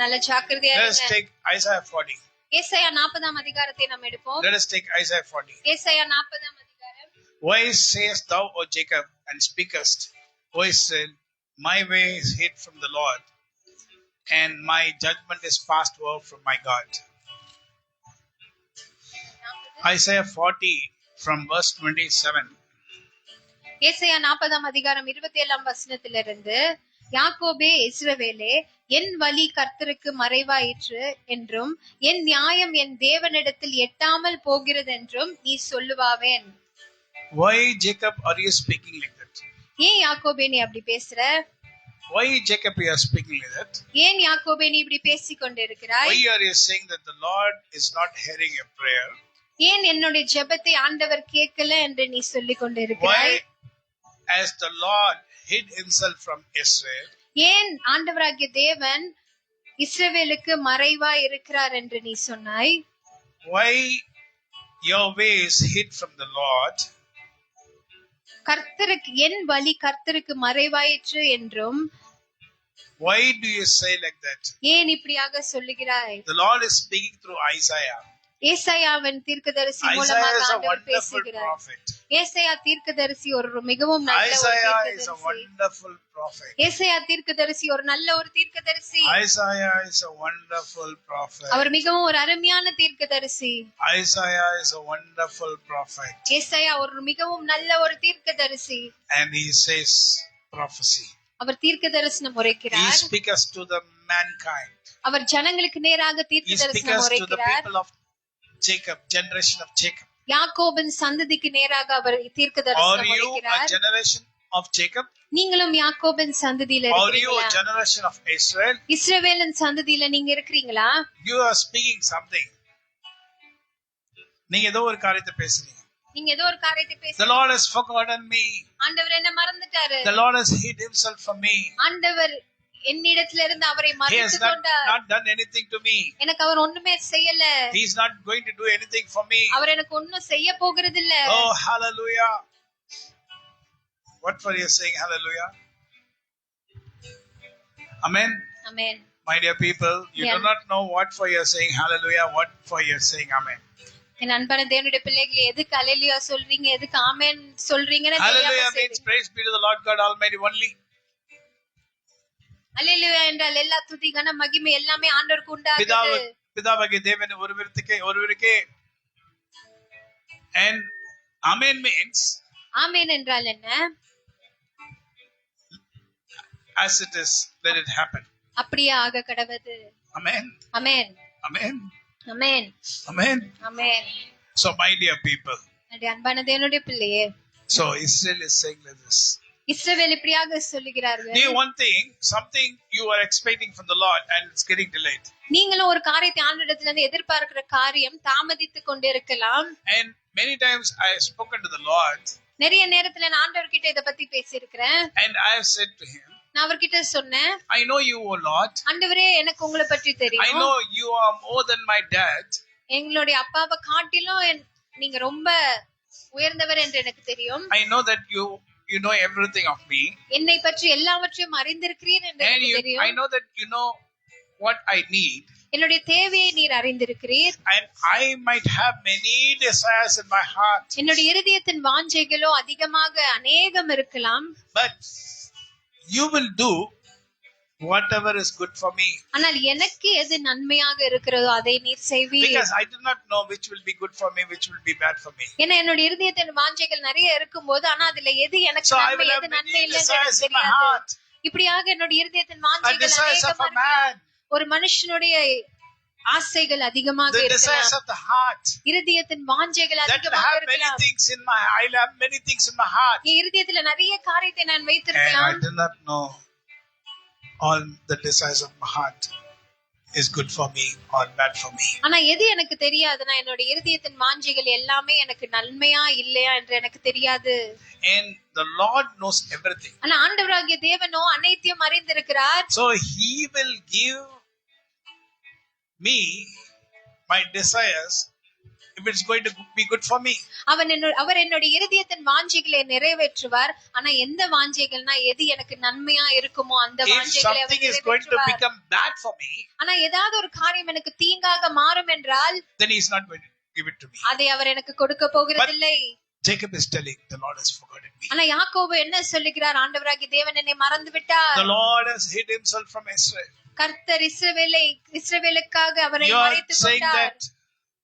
நல்ல ஜாக்கிரதையா Let us இருங்க. take Isaiah 40. ஏசாயா 40ஆம் அதிகாரத்தை நாம் எடுப்போம். Let us take Isaiah 40. ஏசாயா 40ஆம் அதிகாரம். Why sayest thou, O Jacob, and speakest, O Israel, my way is hid from the Lord, and my judgment is passed over from my God. Isaiah 40 from verse 27. ஏசாயா 40ஆம் அதிகாரம் 27ஆம் வசனத்திலிருந்து, யாக்கோபே இஸ்ரவேலே, என் வழி கர்த்தருக்கு மறைவாயிற்று என்றும் என் நியாயம் என் தேவனிடத்தில் எட்டாமல் போகிறது என்றும் நீ சொல்லுவாவேன். Why, Jacob, are you speaking like that? ஏன் யாக்கோபே நீ அப்படி பேசுற? Why Jacob you are speaking like that? ஏன் யாக்கோபே நீ இப்படி பேசிக் கொண்டிருக்கிறாய்? Why are you saying that the Lord is not hearing your prayer? ஏன் என்னுடைய ஜெபத்தை ஆண்டவர் கேட்கல என்று நீ சொல்லிக் கொண்டிருக்கிறாய்? Why as the Lord hid himself from Israel? ஏன் ஆண்டவராகிய தேவன் இஸ்ரவேலுக்கு மறைவா இருக்கிறார் என்று நீ சொன்னாய்? Why your ways hid from the Lord? கர்த்தருக்கு என் வழி கர்த்தருக்கு மறைவாயிற்று என்றும். Why do you say like that? ஏன் இப்படியாக சொல்லுகிறாய்? The Lord is speaking through Isaiah. ஏசாயாவின் தீர்க்கதரிசி Isaiah மூலமாக is a ஆண்டவர் wonderful பேசுகிறார். prophet. ஏசாயா தீர்க்கதரிசி ஒரு மிகவும் நல்ல ஒரு Isaiah is a தீர்க்கதரிசி. wonderful prophet. ஏசாயா தீர்க்கதரிசி ஒரு நல்ல ஒரு தீர்க்கதரிசி. Isaiah is a wonderful prophet. அவர் மிகவும் ஒரு அருமையான தீர்க்கதரிசி. Isaiah is a wonderful prophet. ஏசாயா ஒரு மிகவும் நல்ல ஒரு தீர்க்கதரிசி. And he says prophecy. அவர் தீர்க்கதரிசனம் He உரைக்கிறார். speaks to the mankind. அவர் ஜனங்களுக்கு நேராக He தீர்க்கதரிசனம் speaks to the உரைக்கிறார். people of Jacob, generation of Jacob. யாக்கோபின் சந்ததிக்கு நேராக அவர் Are தீர்க்கதரிசனம் you a உரைக்கிறார். generation of Jacob? நீங்களும் யாக்கோபின் சந்ததியில Are you a இருக்கிறீங்களா? generation of Israel? இஸ்ரவேலின் சந்ததியில நீங்க இருக்கிறீங்களா? You are speaking something. நீங்க ஏதோ ஒரு காரியத்தை பேசுறீங்க. நீங்க ஏதோ ஒரு காரியத்தை The பேசுறீங்க. Lord has forgotten me. ஆண்டவர் என்ன மறந்துட்டாரு? The Lord has hid himself from me. ஆண்டவர் என்னிடத்துல இருந்து அவரை He has மறைத்து கொண்டார். not done anything to me. எனக்கு அவர் ஒண்ணுமே செய்யல. He is not going to do anything for me. அவர் எனக்கு ஒண்ணும் செய்ய போகிறது இல்ல. Oh, hallelujah. What for you saying hallelujah? Amen. Amen. My dear people, you Yeah. do not know what for you are saying hallelujah, what for you are saying amen. என் அன்பான தேவனுடைய பிள்ளைகளே, எதுக்கு அல்லேலூயா சொல்றீங்க, எதுக்கு ஆமென் சொல்றீங்கன்னு Hallelujah தெரியாம means செய்றீங்க. praise be to the Lord God Almighty only. அல்லேலூயா என்றால் எல்லா துதி கன மகிமை எல்லாமே ஆண்டவருக்கு உண்டாகுது. பிதாவாகிய தேவன் ஒருவருக்கே. And amen means ஆமென் என்றால் என்ன? as it is, let it happen. அப்படியே ஆக கடவது. Amen. Amen. Amen. Amen. Amen. Amen. So my dear people, என்னுடைய அன்பான தேவனுடைய பிள்ளையே, so Israel is saying like this. இஸ்ரவேல் இப்படியாக சொல்லுகிறார்கள். Do one thing, something you are expecting from the Lord and it's getting delayed. நீங்களும் ஒரு காரியத்தை ஆண்டவரிடத்துல இருந்து எதிர்பார்க்கிற காரியம் தாமதித்து கொண்டிருக்கலாம். And many times I have spoken to the Lord. நிறைய நேரத்துல நான் ஆண்டவர்கிட்ட இத பத்தி பேசியிருக்கிறேன். And I have said to him, நான் அவர்கிட்ட சொன்னேன், I know you, O Lord. ஆண்டவரே எனக்கு உங்களை பற்றி I தெரியும். know you are more than my dad. எங்களுடைய அப்பாவை காட்டிலும் நீங்க ரொம்ப உயர்ந்தவர் என்று எனக்கு தெரியும். I know that you know everything of me. என்னை பற்றி எல்லாவற்றையும் அறிந்திருக்கிறீர் என்று And எனக்கு I தெரியும். know that you know what I need. என்னுடைய தேவையை நீர் அறிந்திருக்கிறீர். And I might have many desires in my heart. என்னுடைய இருதயத்தின் வாஞ்சைகளோ அதிகமாக அநேகம் இருக்கலாம். But you will do whatever is good for me. ஆனால் எனக்கு எது நன்மையாக இருக்கிறதோ அதை நீர் செய்வீர். Because I do not know which will be good for me, which will be bad for me. ஏன்னா என்னுடைய இருதயத்தின் வாஞ்சைகள் நிறைய இருக்கும்போது ஆனா அதுல எது எனக்கு So I நன்மை will have எது நன்மை many இல்லைன்னு desires எனக்கு in my தெரியாது. heart. இப்படியாக என்னுடைய இருதயத்தின் The வாஞ்சைகள் desires of அநேகமா a man. இருக்கலாம். ஒரு மனுஷனுடைய ஆசைகள் அதிகமாக The desires இருக்கலாம். of the heart. இருதயத்தின் வாஞ்சைகள் That will அதிகமாக have many இருக்கலாம். things in my, I'll have many things in my heart. என் இருதயத்துல நிறைய காரியத்தை நான் And I வைத்திருக்கலாம். do not know all the desires of my heart is good for me or bad for me. ஆனா எது எனக்கு தெரியாதுன்னா என்னோட இருதயத்தின் வாஞ்சைகள் எல்லாமே எனக்கு நன்மையா இல்லையா என்று எனக்கு தெரியாது. And the Lord knows everything. ஆனா ஆண்டவராகிய தேவனோ அனைத்தையும் அறிந்திருக்கிறார். So He will give me my desires if it's going to be good for me. அவர் என்னுடைய இருதயத்தின் வாஞ்சைகளை நிறைவேற்றுவார். ஆனா எந்த வாஞ்சைகள்னா எது எனக்கு நன்மையா இருக்குமோ அந்த If வாஞ்சைகளை our something is going to நிறைவேற்றுவார். become bad for me, ஆனா ஏதாவது ஒரு காரியம் எனக்கு தீங்காக மாறும் என்றால் then He is not going to give it to me. அதை அவர் எனக்கு கொடுக்க போகிறதில்லை. Jacob is telling, the Lord has forgotten me. ஆனா யாக்கோபு என்ன சொல்லுகிறார்? ஆண்டவராகிய தேவன் என்னை மறந்து விட்டார். The Lord has hid himself from Israel. கர்த்தர் இஸ்ரவேலுக்காக அவரை You are மறைத்துக் saying கொண்டார். that.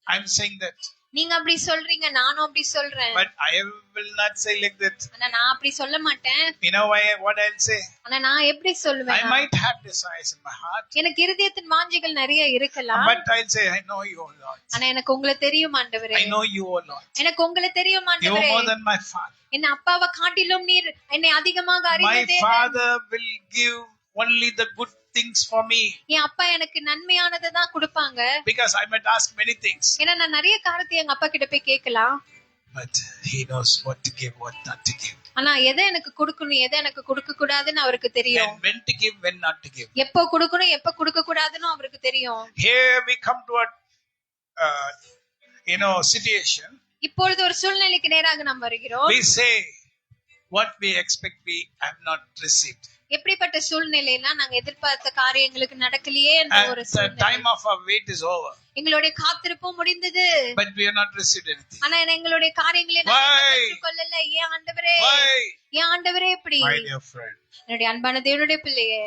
I'm saying that. நீங்க அப்படி சொல்றீங்க, நானும் அப்படி சொல்றேன். But I will not say like that. ஆனா நான் அப்படி சொல்ல மாட்டேன். You know what I'll say? ஆனா நான் எப்படி I சொல்லுவேன்? might have desires in my heart. எனக்கு இருதயத்தின் வாஞ்சைகள் நிறைய இருக்கலாம். But I'll say, I know you, O Lord. ஆனா எனக்கு உங்களை தெரியும் ஆண்டவரே. I know you, O Lord. எனக்கு உங்களை தெரியும் You ஆண்டவரே. are more than my father. என் அப்பாவை காட்டிலும் நீர் என்னை அதிகமாக My அறிந்த தேவன். father will give only the good things for me. என் அப்பா எனக்கு நன்மையானதை தான் கொடுப்பாங்க. Because I might ask many things. ஏன்னா நான் நிறைய காரியத்தை எங்க அப்பா கிட்ட போய் கேட்கலாம். But he knows what to give, what not to give. ஆனா எதை எனக்கு கொடுக்கணும், எதை எனக்கு கொடுக்க கூடாதுன்னு அவருக்கு தெரியும். And when to give, when not to give. எப்போ கொடுக்கணும், எப்போ கொடுக்க கூடாதுன்னு அவருக்கு தெரியும். Here we come to a situation. இப்பொழுது ஒரு சூழ்நிலைக்கு நேராக நாம் வருகிறோம். We say what we expect we have not received. எப்படிப்பட்ட சூழ்நிலையில நாங்க எதிர்பார்த்த காரியங்களுக்கு நடக்கலையே என்ற ஒரு The சூழ்நிலை. time of our wait is over. எங்களுடைய காத்திருப்பும் முடிந்தது. But we have not received anything. ஆனா எங்களுடைய காரியங்களை நாங்க பெற்றுக்கொள்ளல. ஏன் ஆண்டவரே? ஏன் ஆண்டவரே இப்படி? My dear friend, என்னுடைய அன்பான தேவனுடைய பிள்ளையே,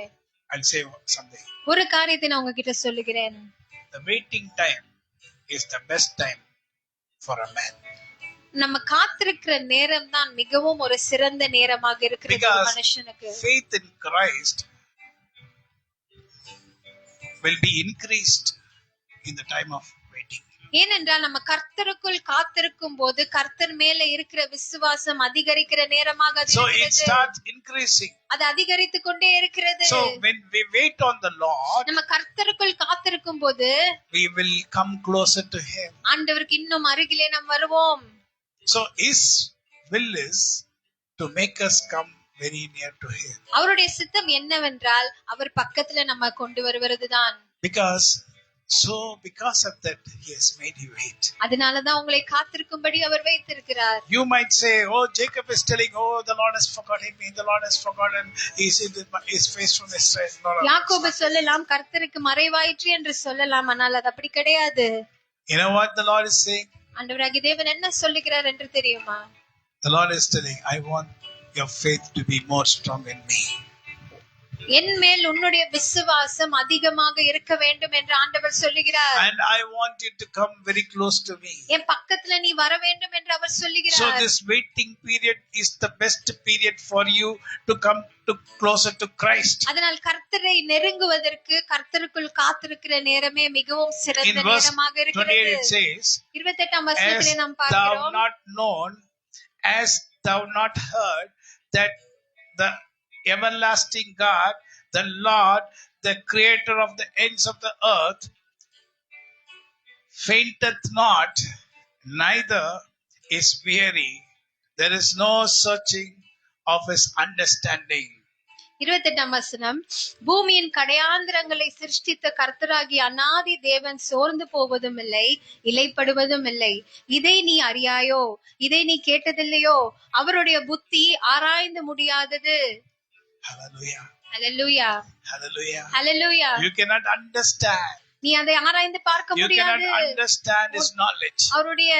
I'll say something. ஒரு காரியத்தை நான் உங்ககிட்ட சொல்லுகிறேன். The waiting time is the best time for a man. நம்ம காத்திருக்கிற நேரம் தான் மிகவும் ஒரு சிறந்த நேரமாக இருக்கிறது ஒரு மனுஷனுக்கு. Faith in Christ will be increased in the time of waiting. ஏனென்றால் நம்ம கர்த்தருக்குள் காத்திருக்கும் போது கர்த்தர் மேல இருக்கிற விசுவாசம் அதிகரிக்கிற நேரமாக அது So இருக்கிறது. it starts increasing. அது அதிகரித்து கொண்டே இருக்கிறது. So when we wait on the Lord, நம்ம கர்த்தருக்குள் காத்திருக்கும் போது we will come closer to him. ஆண்டவருக்கு இன்னும் அருகிலே நாம் வருவோம். So his will is to make us come very near to him. அவருடைய சித்தம் என்னவென்றால் அவர் பக்கத்துல நம்ம கொண்டு வருவதுதான். Because of that he has made you wait. அதனாலதான் உங்களை காத்திருக்கும்படி அவர் வைத்திருக்கிறார். You might say, oh, Jacob is telling, oh, the Lord has forgotten me, the Lord has forgotten his face from Israel. யாக்கோபு சொல்லலாம் கர்த்தருக்கு மறைவாயிற்று என்று சொல்லலாம், ஆனால் அது அப்படி கிடையாது. You know what the Lord is saying? ஆண்டவராகிய தேவன் என்ன சொல்லுகிறார் என்று தெரியுமா? The Lord is telling, I want your faith to be more strong in me. என் மேல் உன்னுடைய விசுவாசம் அதிகமாக இருக்க வேண்டும் என்று ஆண்டவர் சொல்லுகிறார். And I want you to come very close to me. என் பக்கத்துல நீ வர வேண்டும் என்று அவர் சொல்லுகிறார். So this waiting period is the best period for you to come to closer to Christ. அதனால் கர்த்தரை நெருங்குவதற்கு கர்த்தருக்குள் காத்திருக்கிற நேரமே மிகவும் சிறந்த நேரமாக இருக்கிறது. In verse 28 it says, 28ஆம் வசனத்திலே நாம் பார்க்கிறோம், thou not known, as thou not heard, that the everlasting God, the Lord, the creator of the ends of the earth, fainteth not, neither is weary. There is no searching of his understanding. 28ஆம் வசனம், பூமியின் கடையாந்திரங்களை சிருஷ்டித்த கர்த்தராகிய அநாதி தேவன் சோர்ந்து போவதும் இல்லை, இலைப்படுவதும் இல்லை. இதை நீ அறியாயோ? இதை நீ கேட்டதில்லையோ? அவருடைய புத்தி ஆராய்ந்து முடியாதது. Hallelujah. Hallelujah. Hallelujah. Hallelujah. You cannot understand. நீ அதை ஆராய்ந்து பார்க்க முடியாது. You cannot understand his knowledge. அவருடைய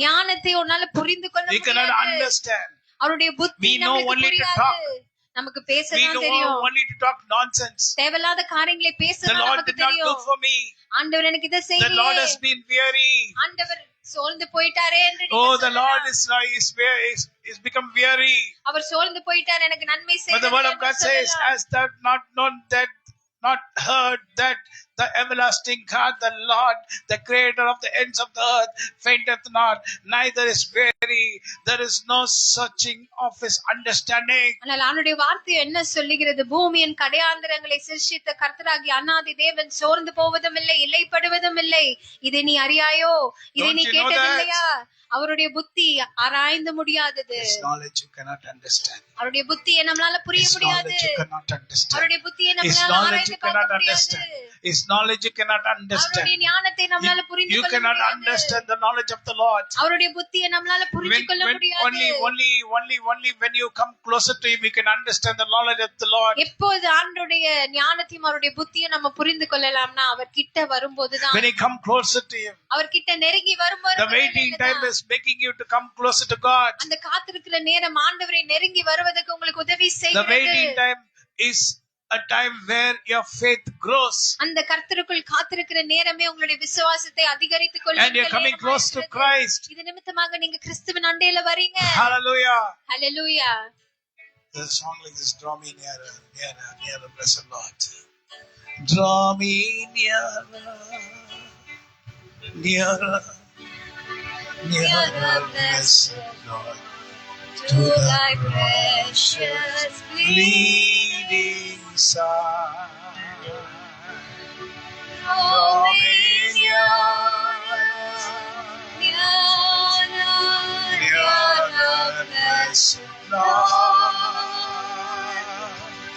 ஞானத்தை உன்னால புரிந்து கொள்ள முடியாது. You cannot understand. அவருடைய புத்தி நமக்கு புரியாது. நமக்கு பேசதான் தெரியும். We know only to talk nonsense. தேவையில்லாத காரியங்களை பேசதான் நமக்கு தெரியும். The Lord did not do for me. ஆண்டவர் எனக்கு இதை செய்யலையே. The Lord has been weary. ஆண்டவர் சோர்ந்து போயிட்டாரே என்று. Oh, the Lord is become weary. அவர் சோர்ந்து போயிட்டார், எனக்கு நன்மை செய்ய. But the word of God says, has thou not known that, not heard that the everlasting God, the Lord, the creator of the ends of the earth, fainteth not, neither is weary. There is no searching of his understanding. ஆனால் அவருடைய வார்த்தை என்ன சொல்லுகிறது? பூமியின் கடையாந்திரங்களை சிருஷ்டித்த கர்த்தராகிய அநாதி தேவன் சோர்ந்து போவதும் இல்லை, இலைப்படுவதும் இல்லை. இதை நீ அறியாயோ? இதை நீ கேட்டதில்லையா? அவருடைய புத்தி ஆராய்ந்து முடியாதது. His knowledge you cannot understand. அவருடைய புத்தியை நம்மளால புரிய முடியாது. His knowledge you cannot understand. அவருடைய புத்தியை நம்மளால ஆராய்ந்து பார்க்க முடியாது. His knowledge you cannot understand. அவருடைய ஞானத்தை நம்மளால புரிந்து கொள்ள முடியாது. You cannot understand the knowledge of the Lord. அவருடைய புத்தியை நம்மளால புரிந்து கொள்ள முடியாது. Only when you come closer to him you can understand the knowledge of the Lord. எப்போது ஆண்டவருடைய ஞானத்தையும் அவருடைய புத்தியை நம்ம புரிந்து கொள்ளலாம்னா அவர் கிட்ட வரும்போதுதான். When you come closer to him. அவர் கிட்ட நெருங்கி வரும்போது the waiting time is making you to come closer to God. அந்த காத்திருக்கிற நேரம் ஆண்டவரை நெருங்கி வருவதற்கு உங்களுக்கு உதவி செய்கிறது. The waiting time is a time where your faith grows. அந்த கர்த்தருக்குள் காத்திருக்கிற நேரமே உங்களுடைய விசுவாசத்தை அதிகரித்துக் கொள்ளும். And you are coming close to Christ. இது நிமித்தமாக நீங்க கிறிஸ்துவின் அண்டையில வரீங்க. Hallelujah. Hallelujah. The song like this, draw me nearer, nearer, nearer, blessed Lord. Draw me nearer, nearer, nearer, blessed Lord. to thy precious bleeding Son.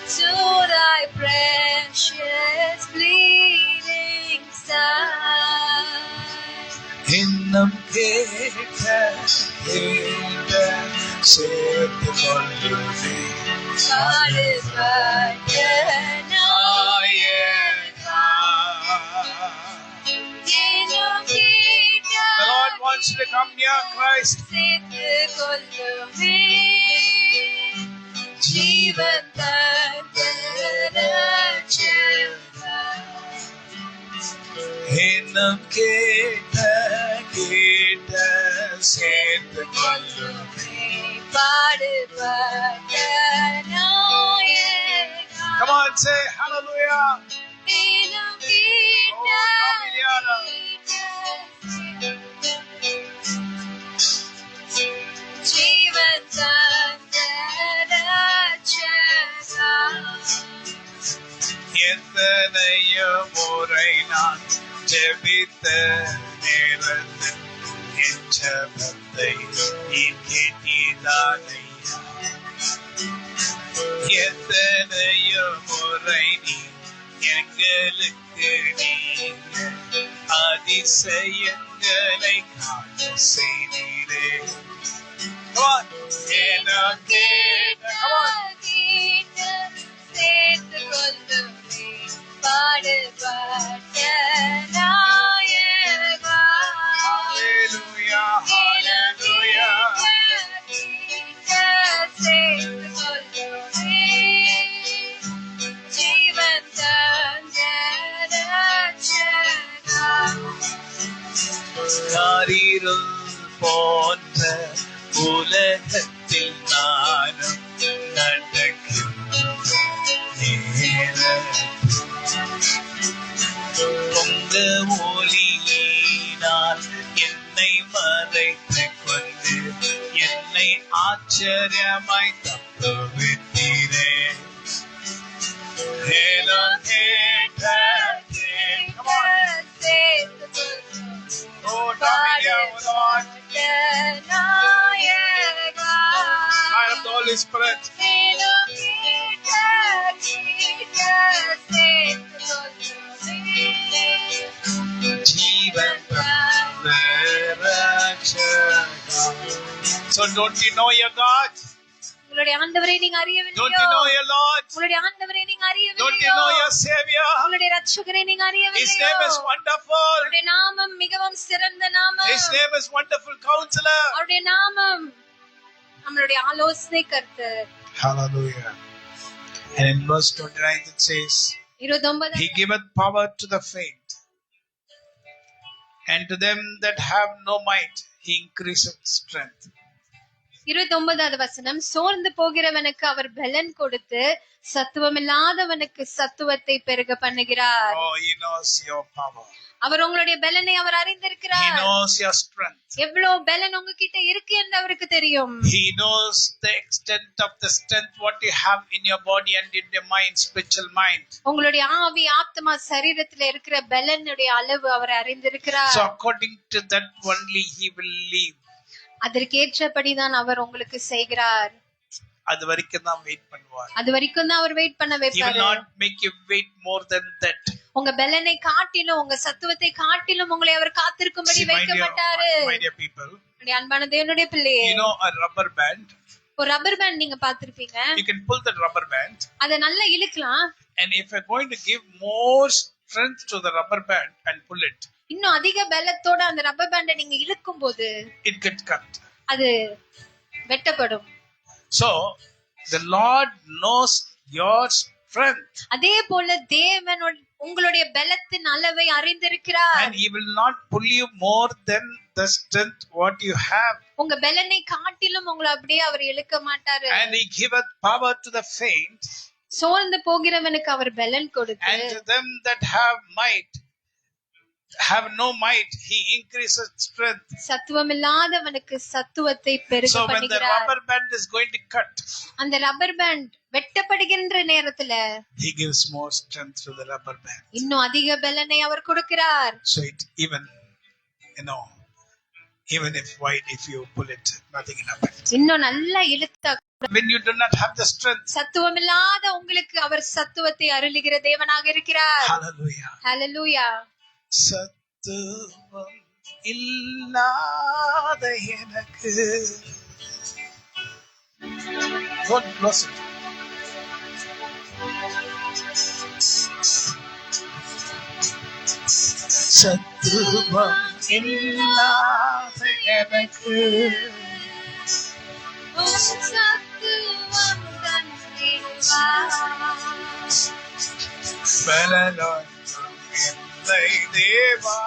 To thy precious bleeding Son. இன்னும் கேட்ட சேர்த்து கொள்ளுமே பாடுபட்ட நாயகா. இன்னும் கேட்ட The Lord wants you to come near Christ. சேர்த்து கொள்ளுமே ஜீவன் தந்த ரட்சகா. இன்னும் கேட்ட சேர்த்து கொள்ளுமே. பாடுபட்ட நாயகா. Come on, say hallelujah. இன்னும் கேட்ட ஜீவன் தந்த ரட்சகா. எத்தனையோ முறை நான் ஜெபித்த நேரத்தில் என் ஜெபத்தை நீ கேட்டீராதையா. எத்தனையோ முறை நீ எங்களுக்கு நீங்க அதிசயங்களை காண செய்தீரே. Come on. எனக்கு come on. சேர்த்து கொள்ளுமே பாடுபட்ட நாயகா. Hallelujah, hallelujah. சேர்த்து கொள்ளுமே ஜீவன் தந்த ரட்சகா. காரிருள் போன்ற உலகத்தில் நானும் நடக்கின்ற நேரத்தில் உங்க ஒளியினால் என்னை மறைத்துக் கொண்டு என்னை ஆச்சரியமாய் தப்புவித்தீரே. Come on. Oh, Dominion, Lord. Light of the Holy Spirit. Jeevan So don't you know your God? உங்களுடைய ஆண்டவரை நீங்க Don't அறியவில்லையோ? you know your Lord? உங்களுடைய ஆண்டவரை நீங்க Don't you அறியவில்லையோ? know your Savior? உங்களுடைய இரட்சகரை நீங்க His அறியவில்லையோ? name is wonderful. அவருடைய நாமம் மிகவும் சிறந்த நாமம். His name is wonderful counselor. அவருடைய நாமம் நம்மளுடைய ஆலோசனை கர்த்தர். Hallelujah. And in verse 29 it says, 29 He giveth power to the faint, and to them that have no might He increaseth strength. 29வது வசனம், சோர்ந்து போகிறவனுக்கு அவர் பலன் கொடுத்து சத்துவமில்லாதவனுக்கு சத்துவத்தை பெருக பண்ணுகிறார். Oh, He knows your power. அவர் உங்களுடைய பலனை அவர் He அறிந்திருக்கிறார். knows your strength. எவ்வளவு பலன் உங்ககிட்ட இருக்கு என்று அவருக்கு தெரியும். He knows the extent of the strength what you have in your body and in your mind, spiritual mind. உங்களுடைய ஆவி ஆத்மா சரீரத்துல இருக்கிற பலனுடைய அளவு அவர் அறிந்திருக்கிறார். So according to that only He will leave. அதற்கேற்றபடிதான் அவர் உங்களுக்கு செய்கிறார். அது வரைக்கும் தான் வெயிட் பண்ணுவார். அது வரைக்கும் தான் அவர் வெயிட் பண்ண He will வைப்பாரு. not make you wait more than that. உங்க பலனை காட்டிலும் உங்க சத்துவத்தை காட்டிலும் உங்களை அவர் காத்திருக்கும்படி See, வைக்க மாட்டாரு. my dear people, அன்பான தேவனுடைய பிள்ளையே, you know a rubber band. ஒரு ரப்பர் பேண்ட் நீங்க பாத்திருப்பீங்க. You can pull that rubber band, அத நல்லா இழுக்கலாம். and if you're going to give more strength to the rubber band and pull it, இன்னும் அதிக பலத்தோட அந்த ரப்பர் பேண்டை நீங்க இழுக்கும் போது it gets cut. அது வெட்டப்படும். So the Lord knows your strength, அதே போல தேவன் உங்களுடைய பலத்தின் அளவை அறிந்திருக்கிறார். and He will not pull you more than the strength what you have. உங்க பலனை காட்டிலும் உங்களை அப்படியே அவர் இழுக்க மாட்டாரு. And He giveth power to the faint, சோர்ந்து போகிறவனுக்கு அவர் பலன் கொடுத்து and to them that have might have no might, he increases strength. சத்துவமில்லாதவனுக்கு சத்துவத்தை பெருக So when the பண்ணுகிறார். rubber band is going to cut, அந்த ரப்பர் பேண்ட் வெட்டப்படுகின்ற நேரத்துல he gives more strength to the rubber band. இன்னும் அதிக பலனை அவர் கொடுக்கிறார். So it even, even if you pull it, nothing will happen. இன்னும் நல்லா இழுத்தா When you do not have the strength. சத்துவமில்லாத உங்களுக்கு அவர் சத்துவத்தை அருளுகிற தேவனாக இருக்கிறார். Hallelujah. ஹல்லேலூயா. சத்துவம் இல்லாத எனக்கு. Don't close it. சத்துவம் இல்லாத எனக்கு. சத்துவம் தந்திடுவார். பலனொன்றும் இல்லை தேவா.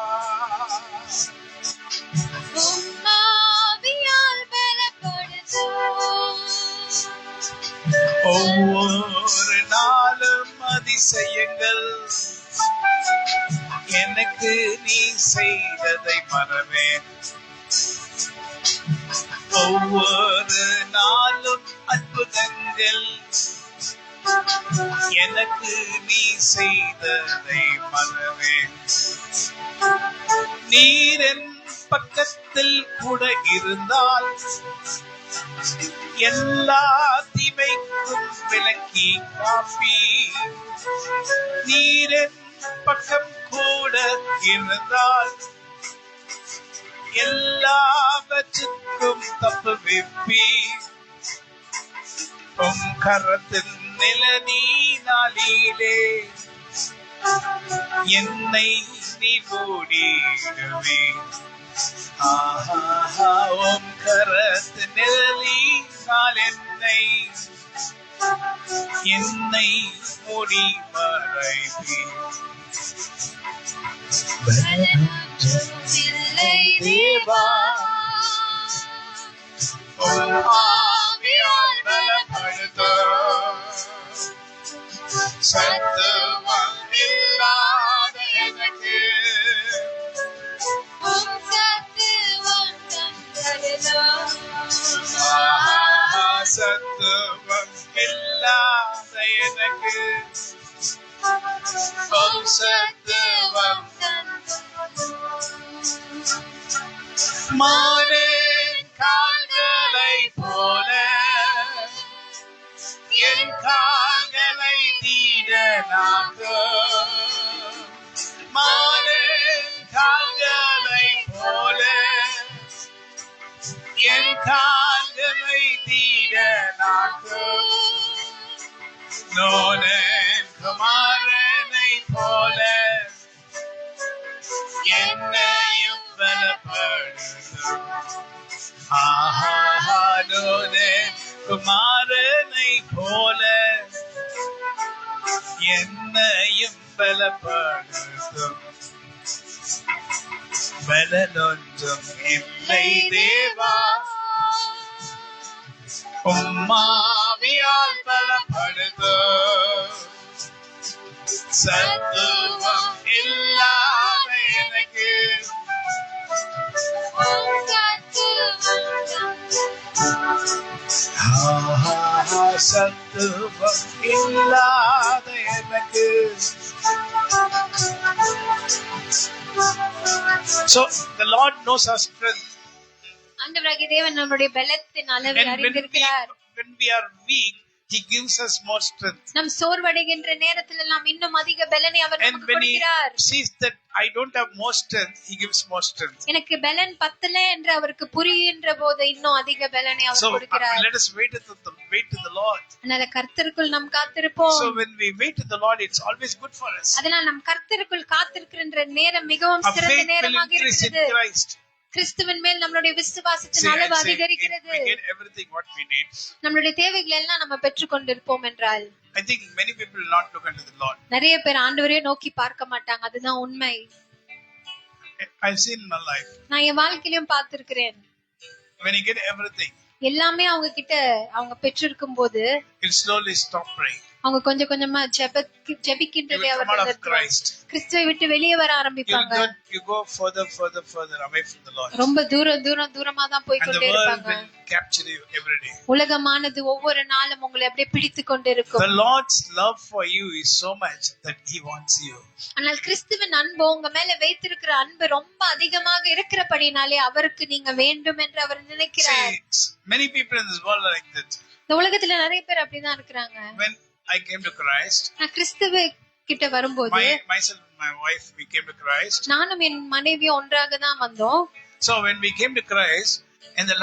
ஆவியால் பலப்படுத்தும். ஒவ்வொரு நாளும் அதிசயங்கள் எனக்கு நீ செய்ததை மறவேன். ஒவ்வொரு நாளும் அற்புதங்கள் எனக்கு நீ செய்ததை மறவேன். நீர் என் பக்கத்தில் கூட இருந்தால் எல்லா தீமைக்கும் விலக்கி காப்பி. நீர் என் பக்கம் கூட இருந்தால் எல்லாவற்றுக்கும் தப்பு வைப்பி. உம் கரத்தின் நிழலினாலே என்னை நீ மூடிடுவே. உம் கரத்தின் நிழலினால் என்னை மூடி மறைப்பி. தேவா ஆவியால் பலப்படுத்தும். சத்துவம் இல்லாத எனக்கு. சத்துவம் இல்லாத எனக்கு. சத்துவம் மானின் கால்களை போல என் கால்களை தீடனாக்கும். மானின் கால்களை போல என் கால்களை தீடனாக்கும். நோனன் குமாரனை போல என்னையும் பலப்படுத்தும். நோனன் குமாரனை போல என்னையும் பலப்படுத்தும். பலனொன்றும் இல்லை தேவா. உம்மாவியால் பலப்படுத்தும். சத்துவம் இல்லாத எனக்கு. சத்துவம் இல்லாத எனக்கு. So the Lord knows our strength. ஆண்டவராகிய தேவன் நம்முடைய பலத்தின் அளவை அறிந்திருக்கிறார். When we are weak, He gives us more strength. நம் சோர்வடைகின்ற நேரத்தில் எல்லாம் இன்னும் அதிக பலனை அவர் நமக்கு கொடுக்கிறார். And when He sees that I don't have more strength, He gives more strength. எனக்கு பலன் பத்தல என்று அவருக்கு புரிகின்ற போது இன்னும் அதிக பலனை அவர் கொடுக்கிறார். So let us wait to the Lord. அதனால கர்த்தருக்குள் நாம் காத்திருப்போம். So when we wait to the Lord, it's always good for us. அதனால நாம் கர்த்தருக்குள் காத்திருக்கின்ற நேரம் மிகவும் சிறந்த நேரமாக இருக்கிறது. கிறிஸ்துவின் மேல் நம்மளுடைய விசுவாசத்தின் அளவு அதிகரிக்கிறது. நம்மளுடைய தேவைகளை எல்லாம் நம்ம பெற்றுக் கொண்டிருப்போம் என்றால் I think many people will not look unto the Lord. நிறைய பேர் ஆண்டவரே நோக்கி பார்க்க மாட்டாங்க. அதுதான் உண்மை. I've seen in my life. நான் என் வாழ்க்கையிலும் பார்த்திருக்கிறேன். When you get everything, எல்லாமே அவங்க கிட்ட அவங்க பெற்றிருக்கும் போது it slowly stop praying. அவங்க கொஞ்சம் கொஞ்சமா You ஜெபிக்கின்றதை will come அவர்கள் out of நிறுத்துவாங்க. Christ. கிறிஸ்துவை விட்டு வெளியே வர ஆரம்பிப்பாங்க. You go further away from the Lord. ரொம்ப தூரமா தான் போய் And the கொண்டே world இருப்பாங்க. will capture you every day. உலகமானது ஒவ்வொரு நாளும் உங்களை அப்படியே பிடித்து கொண்டிருக்கும். The Lord's love for you is so much that He wants you. ஆனால் கிறிஸ்துவின் அன்பு உங்க மேல வைத்திருக்கிற அன்பு ரொம்ப அதிகமாக இருக்கிறபடினாலே அவருக்கு நீங்க வேண்டும் என்று அவர் நினைக்கிறார். See, many people in this world are like that. இந்த உலகத்துல நிறைய பேர் அப்படிதான் இருக்கிறாங்க. When I came to Christ, நான் கிறிஸ்துவ கிட்ட வரும்போது myself and my wife, we came to Christ. நானும் என் மனைவியும் ஒன்றாக தான் வந்தோம். So when we came to Christ, and the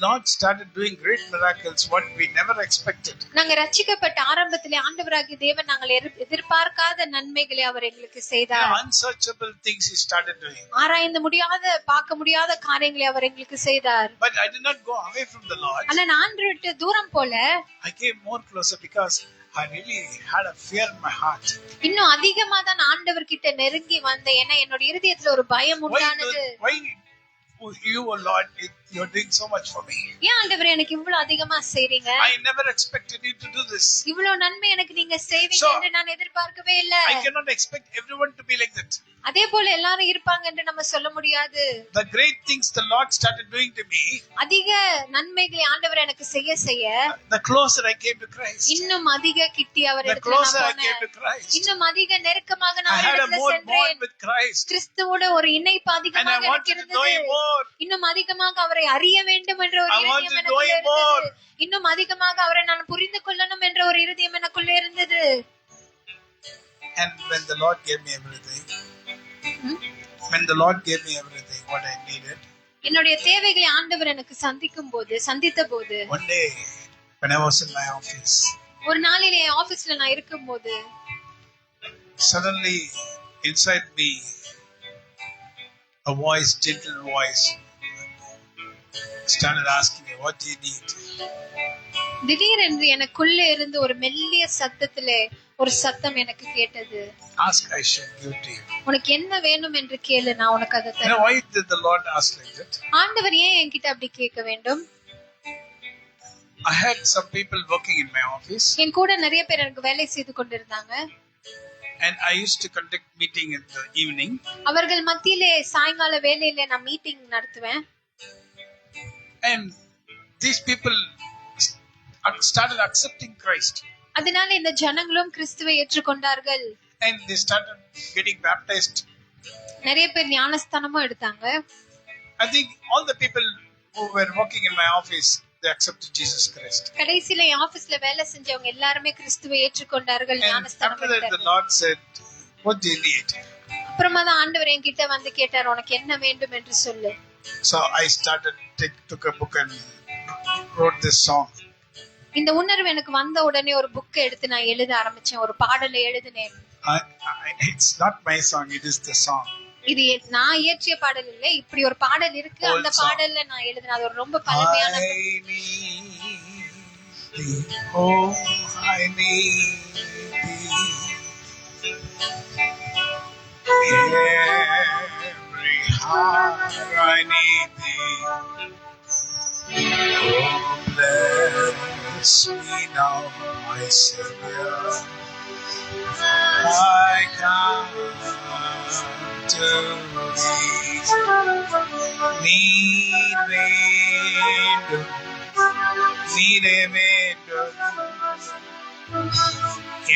Lord started doing great miracles, what we never expected. நாங்க ரட்சிக்கப்பட்ட ஆரம்பத்திலே ஆண்டவராகிய தேவன் நாங்கள் எதிர்பார்க்காத நன்மைகளை அவர் எங்களுக்கு செய்தார். Unsearchable things He started doing. ஆராய்ந்து முடியாத பார்க்க முடியாத காரியங்களை அவர் எங்களுக்கு செய்தார். But I did not go away from the Lord. ஆனா நான் ஆண்டவரை விட்டு தூரம் போல. I came more closer because I really had a fear in my heart. இன்னும் அதிகமா தான் ஆண்டவர் கிட்ட நெருங்கி வந்தேன். ஏன்னா என்னோட இருதயத்துல ஒரு பயம் உண்டானது. Why you, oh Lord, you're doing so much for me. ஏன் ஆண்டவரே எனக்கு இவ்வளவு அதிகமா செய்றீங்க? I never expected you to do this. இவ்வளவு நன்மை எனக்கு நீங்க செய்வீங்க என்று நான் எதிர்பார்க்கவே இல்ல. I cannot expect everyone to be like that. அதே போல எல்லாரும் இருப்பாங்க என்று நம்ம சொல்ல முடியாது. The great things the Lord started doing to me, அதிக நன்மைகளை ஆண்டவர் எனக்கு செய்ய the closer I came to Christ. இன்னும் அதிக கிட்டி அவர் The இடத்துல closer நான் I came to போனேன். Christ, இன்னும் அதிக நெருக்கமாக I நான் had a அவரிடத்துல more சென்றேன். bond with Christ, கிறிஸ்துவோட ஒரு இணைப்பு and அதிகமாக I எனக்கு wanted to know இருந்தது. Him more. இன்னும் அதிகமாக அவரை அறிய வேண்டும் என்ற ஒரு I want இருதயம் to know எனக்குள்ள Him more. இருந்தது. இன்னும் அதிகமாக அவரை நான் புரிந்து கொள்ளணும் என்ற ஒரு இருதயம் எனக்குள்ள இருந்தது. And when the Lord gave me everything, what I needed, என்னுடைய தேவைகளை ஆண்டவர் எனக்கு சந்தித்த போது one day when I was in my office, ஒரு நாளிலே ஆபீஸ்ல நான் இருக்கும்போது suddenly inside me a voice, gentle voice, started asking me, what do you need? திடீரென்று எனக்குள்ளே இருந்து ஒரு மெல்லிய சத்தத்திலே ஒரு சத்தம் எனக்கு கேட்டது. Ask, I shall give to you. உனக்கு என்ன வேணும் என்று கேளு, நான் உனக்கு அதை You know தருவேன். why did the Lord ask like that? ஆண்டவர் ஏன் என்கிட்ட அப்படி கேட்க வேண்டும்? I had some people working in my office, என் கூட நிறைய பேர் எனக்கு வேலை செய்து கொண்டிருந்தாங்க. and I used to conduct meeting in the evening. அவர்கள் மத்தியிலே சாயங்கால வேலையில நான் மீட்டிங் நடத்துவேன். And these people started accepting Christ. அதனால இந்த ஜனங்களும் கிறிஸ்துவை ஏற்றுக்கொண்டார்கள். And they started getting baptized. நிறைய பேர் ஞானஸ்தானமும் எடுத்தாங்க. I think all the people who were working in my office, they accepted Jesus Christ. கடைசில என் ஆபீஸ்ல வேலை செஞ்சவங்க எல்லாருமே கிறிஸ்துவை ஏற்றுக்கொண்டார்கள், And ஞானஸ்தானம் after that, the எடுத்தார்கள். Lord said, what do you need? அப்புறமா தான் ஆண்டவர் என்கிட்ட வந்து கேட்டார், உனக்கு என்ன வேண்டும் என்று சொல்லு. So I took a book and wrote this song. இந்த உணர்வு எனக்கு வந்த உடனே ஒரு புக் எடுத்து நான் எழுத ஆரம்பிச்சேன், ஒரு பாடலை எழுதினேன். It's not my song, it is the song. இது நான் இயற்றிய பாடல் இல்லை, இப்படி ஒரு பாடல் இருக்கு, அந்த Old song. பாடல்ல நான் எழுதினேன். அது ஒரு ரொம்ப பழமையான I need thee, oh, I need thee. Every hour I need thee. Oh, bless me now, my Savior. I come to thee. Need வேண்டும், நீரே வேண்டும்,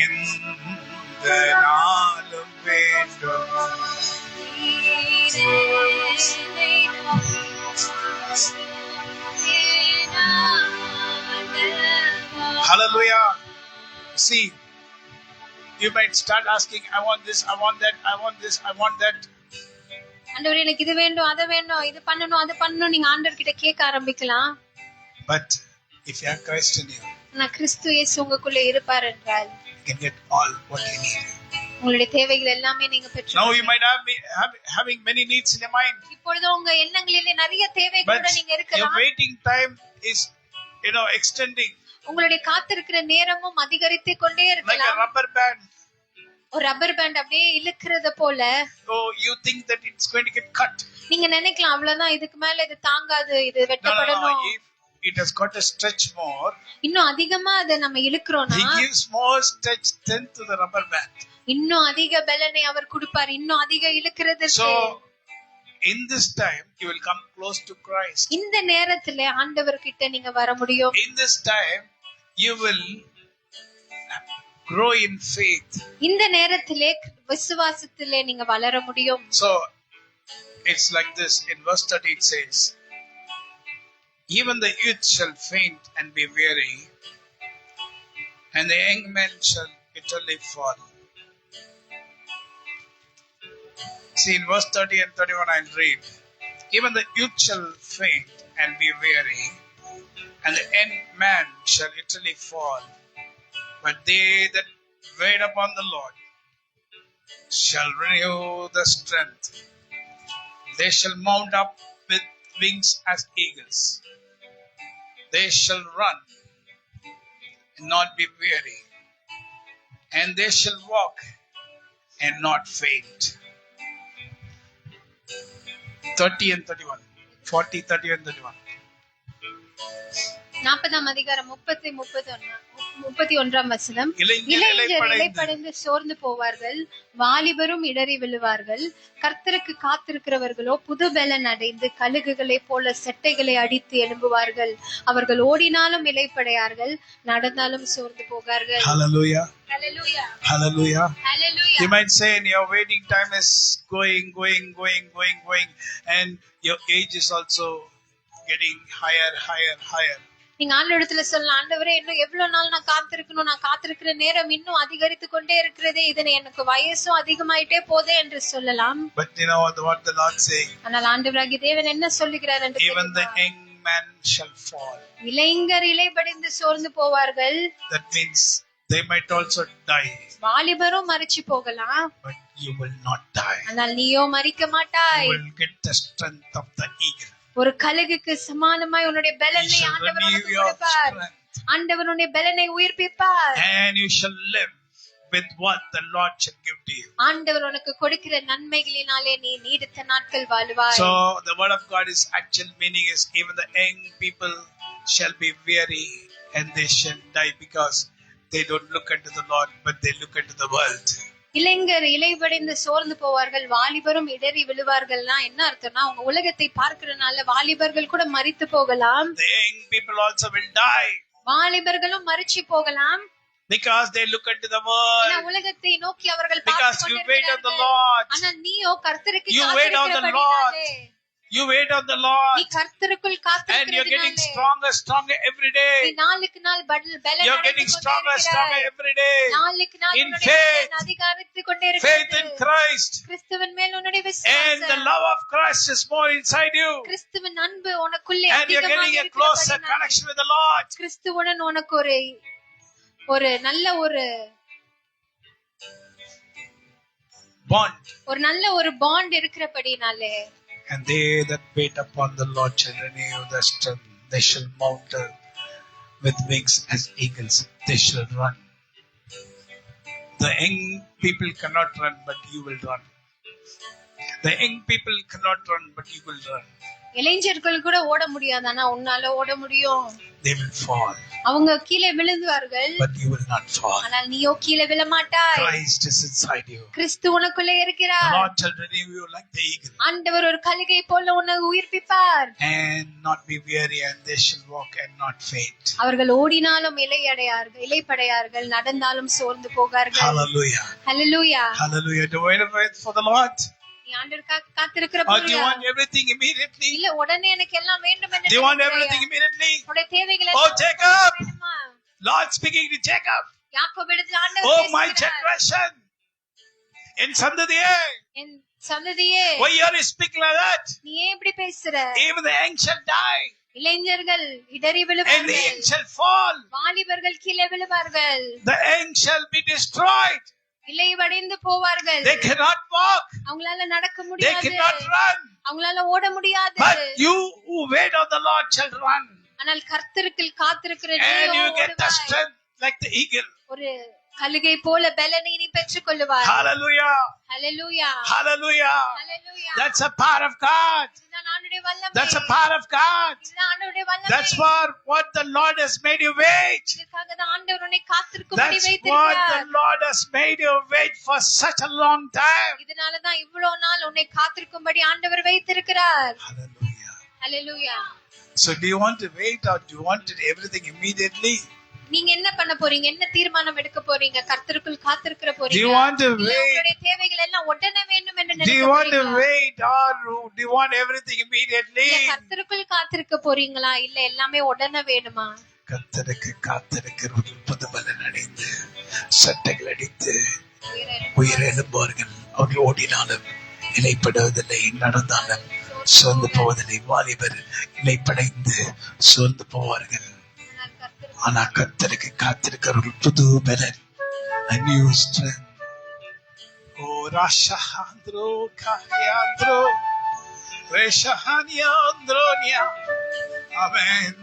எந்த நாளும் வேண்டும். Hallelujah. See, you might start asking, I want this, I want that, I want this, I want that. ஆண்டவரே எனக்கு இது வேண்டும், அதை வேண்டும், இது பண்ணணும், அது பண்ணணும், நீங்க ஆண்டவர் கிட்ட கேட்க ஆரம்பிக்கலாம். But if you have Christ in you, நான் கிறிஸ்து இயேசு உங்களுக்குள்ள இருப்பார் என்றால் you can get all what you need. உங்களுடைய தேவைகள் எல்லாமே நீங்க பெற்று. Now you might having many needs in your mind. இப்பொழுது உங்க எண்ணங்களிலே நிறைய But தேவைகளோட நீங்க your இருக்கலாம். waiting time is, extending உங்களுடைய காத்திருக்கிற நேரமும் அதிகரித்து கொண்டே like a இருக்கலாம். rubber band. ஒரு ரப்பர் பேண்ட் அப்படியே இழுக்கிறத போல. So you think that it's going to get cut. நீங்க நினைக்கலாம் அவ்வளவுதான், இதுக்கு மேல இது தாங்காது, இது No. வெட்டப்படணும். it has got to stretch more. இன்னும் அதிகமா அதை நம்ம இழுக்கிறோம்னா He gives more stretch strength to the rubber band. இன்னும் அதிக பலனை அவர் கொடுப்பார், இன்னும் அதிக இழுக்கிறதுக்கு. So in this time you will come close to Christ. இந்த நேரத்துல ஆண்டவர்கிட்ட நீங்க வர முடியும். In this time you will grow in faith. இந்த நேரத்திலே விசுவாசத்திலே நீங்க வளர முடியும். So it's like this. In verse 30 it says, even the youth shall faint and be weary, and the young men shall utterly fall. See, in verse 30 and 31 I'll read. Even the youth shall faint and be weary, and the young man shall utterly fall. But they that wait upon the Lord shall renew their strength. They shall mount up with wings as eagles. They shall run and not be weary, and they shall walk and not faint. 30 and 31. 40, 30 and 31. 40ஆம் அதிகாரம் 31ஆம் வசனம். இளைஞர் இளைப்படைந்து சோர்ந்து போவார்கள், வாலிபரும் இடறி விழுவார்கள். கர்த்தருக்கு காத்திருக்கிறவர்களோ புது பலன் அடைந்து கழுகுகளைப் போல செட்டைகளை அடித்து எழும்புவார்கள். அவர்கள் ஓடினாலும் இளைப்படையார்கள், நடந்தாலும் சோர்ந்து போகார்கள். Hallelujah. Hallelujah. Hallelujah. Hallelujah. You might say your waiting time is going, and your age is also getting higher. நீங்க ஆண்டவரிடத்துல சொல்லலாம், ஆண்டவரே இன்னும் எவ்வளவு நாள் நான் காத்திருக்கணும், நான் காத்திருக்கிற நேரம் இன்னும் அதிகரித்து கொண்டே இருக்கிறதே, இதனை எனக்கு வயசும் அதிகமாயிட்டே போதே என்று சொல்லலாம். But you know what the Lord saying? ஆனால் ஆண்டவராகிய தேவன் என்ன சொல்லுகிறார் என்று Even the young man shall fall. இளைஞர் இளைப்படைந்து சோர்ந்து போவார்கள். That means they might also die. வாலிபரும் மரிச்சு போகலாம், But you will not die. ஆனால் நீயோ மரிக்க மாட்டாய். You will get the strength of the eagle. ஒரு கழுகுக்கு சமானமாய் உன்னுடைய He பலனை shall ஆண்டவர் renew உனக்கு your கொடுப்பார். strength. ஆண்டவர் உன்னுடைய பலனை உயிர்ப்பிப்பார். And you shall live with what the Lord shall give to you. ஆண்டவர் உனக்கு கொடுக்கிற நன்மைகளினாலே நீ நீடித்த நாட்கள் வாழ்வாய். So the word of God is actual meaning is even the young people shall be weary and they shall die because they don't look unto the Lord but they look unto the world. இளைஞர் இளைப்படைந்து சோர்ந்து போவார்கள், வாலிபரும் இடறி விழுவார்கள்னா என்ன அர்த்தம்னா, அவங்க உலகத்தை பார்க்கிறனால வாலிபர்கள் கூட மரித்து போகலாம். The young people also will die வாலிபர்களும் மரிச்சு போகலாம். because they look unto the world. உலகத்தை நோக்கி அவர்கள் Because you wait on the Lord. ஆனால் நீயோ கர்த்தருக்கு You wait on the Lord. You wait on the நீ Lord. கர்த்தருக்குள் And you're getting காத்திருக்கிறதுனாலே stronger every day. நீ நாளுக்கு நாள் பலன் You're getting stronger every day. நாளுக்கு நாள் In faith. அதிகாரித்து கொண்டே Faith in இருக்கிறது. Christ. கிறிஸ்துவின் மேல் உன்னுடைய And the விசுவாசம், love of Christ is more inside you. கிறிஸ்துவின் அன்பு உனக்குள்ளே And you're அதிகமாக getting a closer இருக்கிறபடினாலே connection with the Lord. கிறிஸ்துவுடன் உனக்கு ஒரு நல்ல ஒரு பாண்ட் இருக்கிறபடினாலே. And they that wait upon the Lord shall renew their strength. They shall mount with wings as eagles. They shall run. The young people cannot run, but you will run. The young people cannot run, but you will run. இளைஞர்கள் கூட ஓட முடியாது, ஆனா உன்னால ஓட முடியும். They will fall, அவங்க கீழே விழுந்துவார்கள், but you will not fall. ஆனால் நீயோ கீழே விழ மாட்டாய். Christ is inside you. கிறிஸ்து உனக்குள்ளே The இருக்கிறார். Lord shall renew you like the eagle. ஆண்டவர் ஒரு கழுகை போல உன்னை உயிர்ப்பிப்பார். And not be weary, and they shall walk and not faint. அவர்கள் ஓடினாலும் இளைப்படையார்கள், நடந்தாலும் சோர்ந்து போகார்கள். Hallelujah. Hallelujah. Hallelujah. Do you wait for the Lord? நீ ஆண்டவருக்காக காத்திருக்கிற Or do you போது want everything immediately? இல்ல உடனே எனக்கு எல்லாம் வேண்டும் என்று Do you want நினைக்கிறாயா? everything immediately? உன்னுடைய தேவைகள் Oh, எல்லாம் Jacob! வேண்டுமா? Lord speaking to Jacob. யாக்கோபிடத்தில் ஆண்டவர் Oh, my பேசுகிறார். generation. In Sandadiye. N சந்ததியே, Why are you speaking like that? நீ ஏன் இப்படி பேசுற? Even the young shall die. இளைஞர்கள் இடறி And the விழுவார்கள், young shall fall. வாலிபர்கள் கீழே விழுவார்கள், The young shall be destroyed. இளைவடைந்து போவார்கள். They cannot walk. அவங்களால நடக்க They முடியாது, cannot run. அவங்களால ஓட முடியாது. But you who wait on the Lord shall run. ஆனால் கர்த்தருக்கு காத்திருக்கிற And நீயோ you get the ஓடுவாய். strength like the eagle. ஒரு கழுகை போல பலனை நீ பெற்றுக் கொள்ளுவாய். Hallelujah. Hallelujah. Hallelujah. Hallelujah. That's a part of God. இதுதான் ஆண்டவருடைய வல்லமை. That's a part of God. இதுதான் ஆண்டவருடைய வல்லமை. That's what the Lord has made you wait. இதற்காக தான் ஆண்டவர் உன்னை காத்திருக்கும்படி That's what வைத்திருக்கிறார். the Lord has made you wait for such a long time. இதனால தான் இவ்வளவு நாள் உன்னை காத்திருக்கும்படி ஆண்டவர் வைத்திருக்கிறார். Hallelujah. Hallelujah. So do you want to wait or do you want everything immediately? நீங்க என்ன பண்ண போறீங்க? என்ன தீர்மானம் எடுக்க போறீங்க? கர்த்தருக்குள் காத்திருக்கிற Do போறீங்க? you want to இல்ல wait? உங்களுடைய தேவைகள் எல்லாம் உடனே வேண்டும் என்று Do you நினைக்க want to போறீங்களா? wait or do you want everything immediately? இல்ல கர்த்தருக்குள் காத்திருக்க போறீங்களா? இல்ல எல்லாமே உடனே வேணுமா? கர்த்தருக்கு காத்திருக்கிறவர்கள் புதுபலன் அடைந்து சட்டைகள் அடித்து உயிரெழும்புவார்கள். அவர்கள் ஓடினாலும் இலைப்படுவதில்லை, நடந்தாலும் சோர்ந்து போவதில்லை. வாலிபர் இலைப்படைந்து சோர்ந்து போவார்கள். ஆனா கர்த்தருக்கு காத்திருக்கிறவர்கள் புது பலன், a new strength. O ராஷாந்திரோ காயாந்திரோ ரேஷானியாந்திரோனியா. Amen.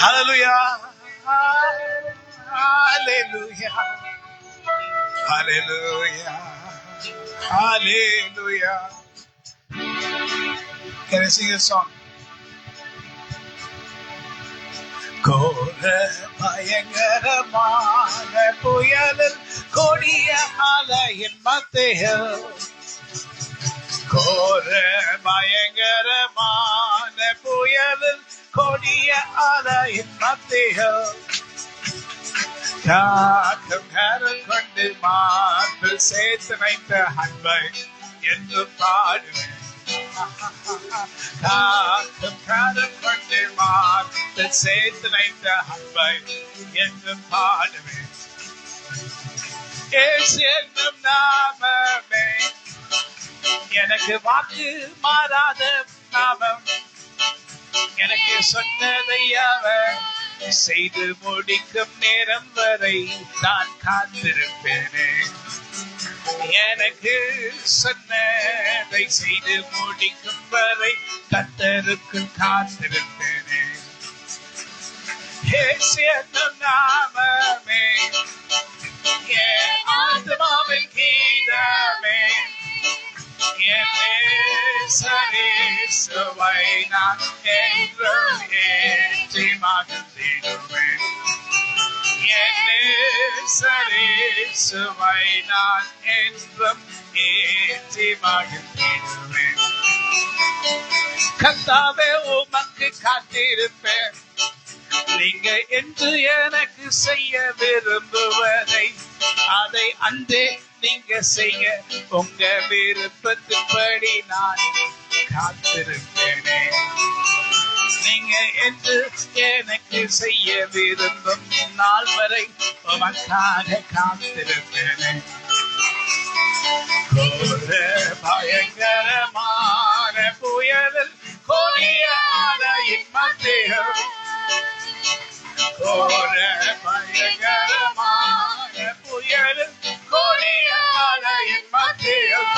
Hallelujah. Hallelujah. Hallelujah. Hallelujah. Can I sing a song? கோர பயங்கரமான புயலில் கொடிய அலையின் மத்தியில், கோர பயங்கரமான புயலில் கொடிய அலையின் மத்தியில், காக்கும் கரம் கொண்டு மார்பில் சேர்த்து வைத்த அன்பை என்று பாடுவேன். காக்கும் கரம் கொண்டு மார்பில் சேர்த்து வைத்த அன்பை என்று பாடுவேன். இயேசு என்னும் நாமமே எனக்கு வாக்கு மாறாத நாமம். எனக்கு சொன்னதை அவர் செய்து முடிக்கும் நேரம் வரை நான் காத்திருப்பேனே. எனக்கு சொன்னதை செய்து முடிக்கும் வரை கர்த்தருக்கு காத்திருப்பேனே. இயேசு என்னும் நாமமே என் ஆத்துமாவின் கீதமே. என் நேசரேசுவை நான் என்றும் ஏற்றி மகிழ்ந்திடுவேன். என் நேசரேசுவை நான் என்றும் ஏற்றி மகிழ்ந்திடுவேன். கர்த்தாவே உமக்கு காத்திருப்பேன். நீங்க என்று எனக்கு செய்ய விரும்புவதை அதை அன்றே நீங்க செய்ய உங்க விருப்பத்தின்படி நான் காத்திருப்பேனே. நீங்க என்று எனக்கு செய்ய விரும்பும் நாள் வரை உமக்காக காத்திருப்பேனே. கோர பயங்கரமான புயலில் கொடிய அலையின் மத்தியில், கோர பயங்கரமான புயலில் கொடிய அலையின் மத்தியில்,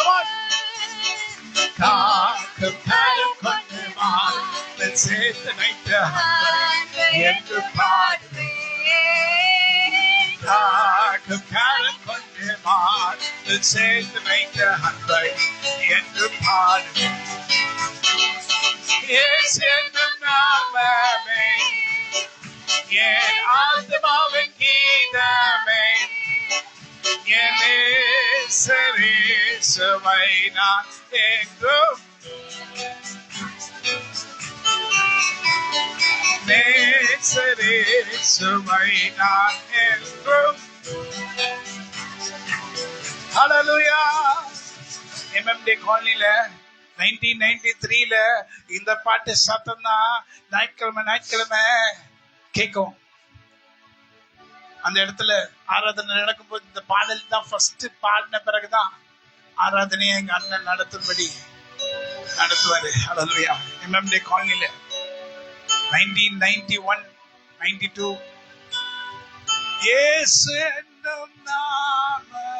காக்கும் கரம் கொண்டு மார்பில் சேர்த்து வைத்த அன்பை என்று பாடுவேன். காக்கும் கரம் கொண்டு மார்பில் சேர்த்து வைத்த அன்பை என்று பாடுவேன். இயேசு என்னும் நாமமே என் ஆத்துமாவின் கீதமே. என் நேசரேசுவை நான் என்றும் நேசரேசுவை நான் என்றும். ஹல்லேலூயா. MMD காலனில 1993ல இந்த பாட்டு சத்தம் தான் ஞாயிற்றுக்கிழமை கேட்கும். அந்த இடத்துல ஆராதனை நடக்கும்போது இந்த பாடல் தான் ஃபர்ஸ்ட் பாடின பிறகுதான் ஆராதனையை எங்க அண்ணன் நடத்தும்படி நடத்துவாரு. ஹல்லேலூயா. MMD காலனில 1991 92 இயேசு என்னும் நாமமே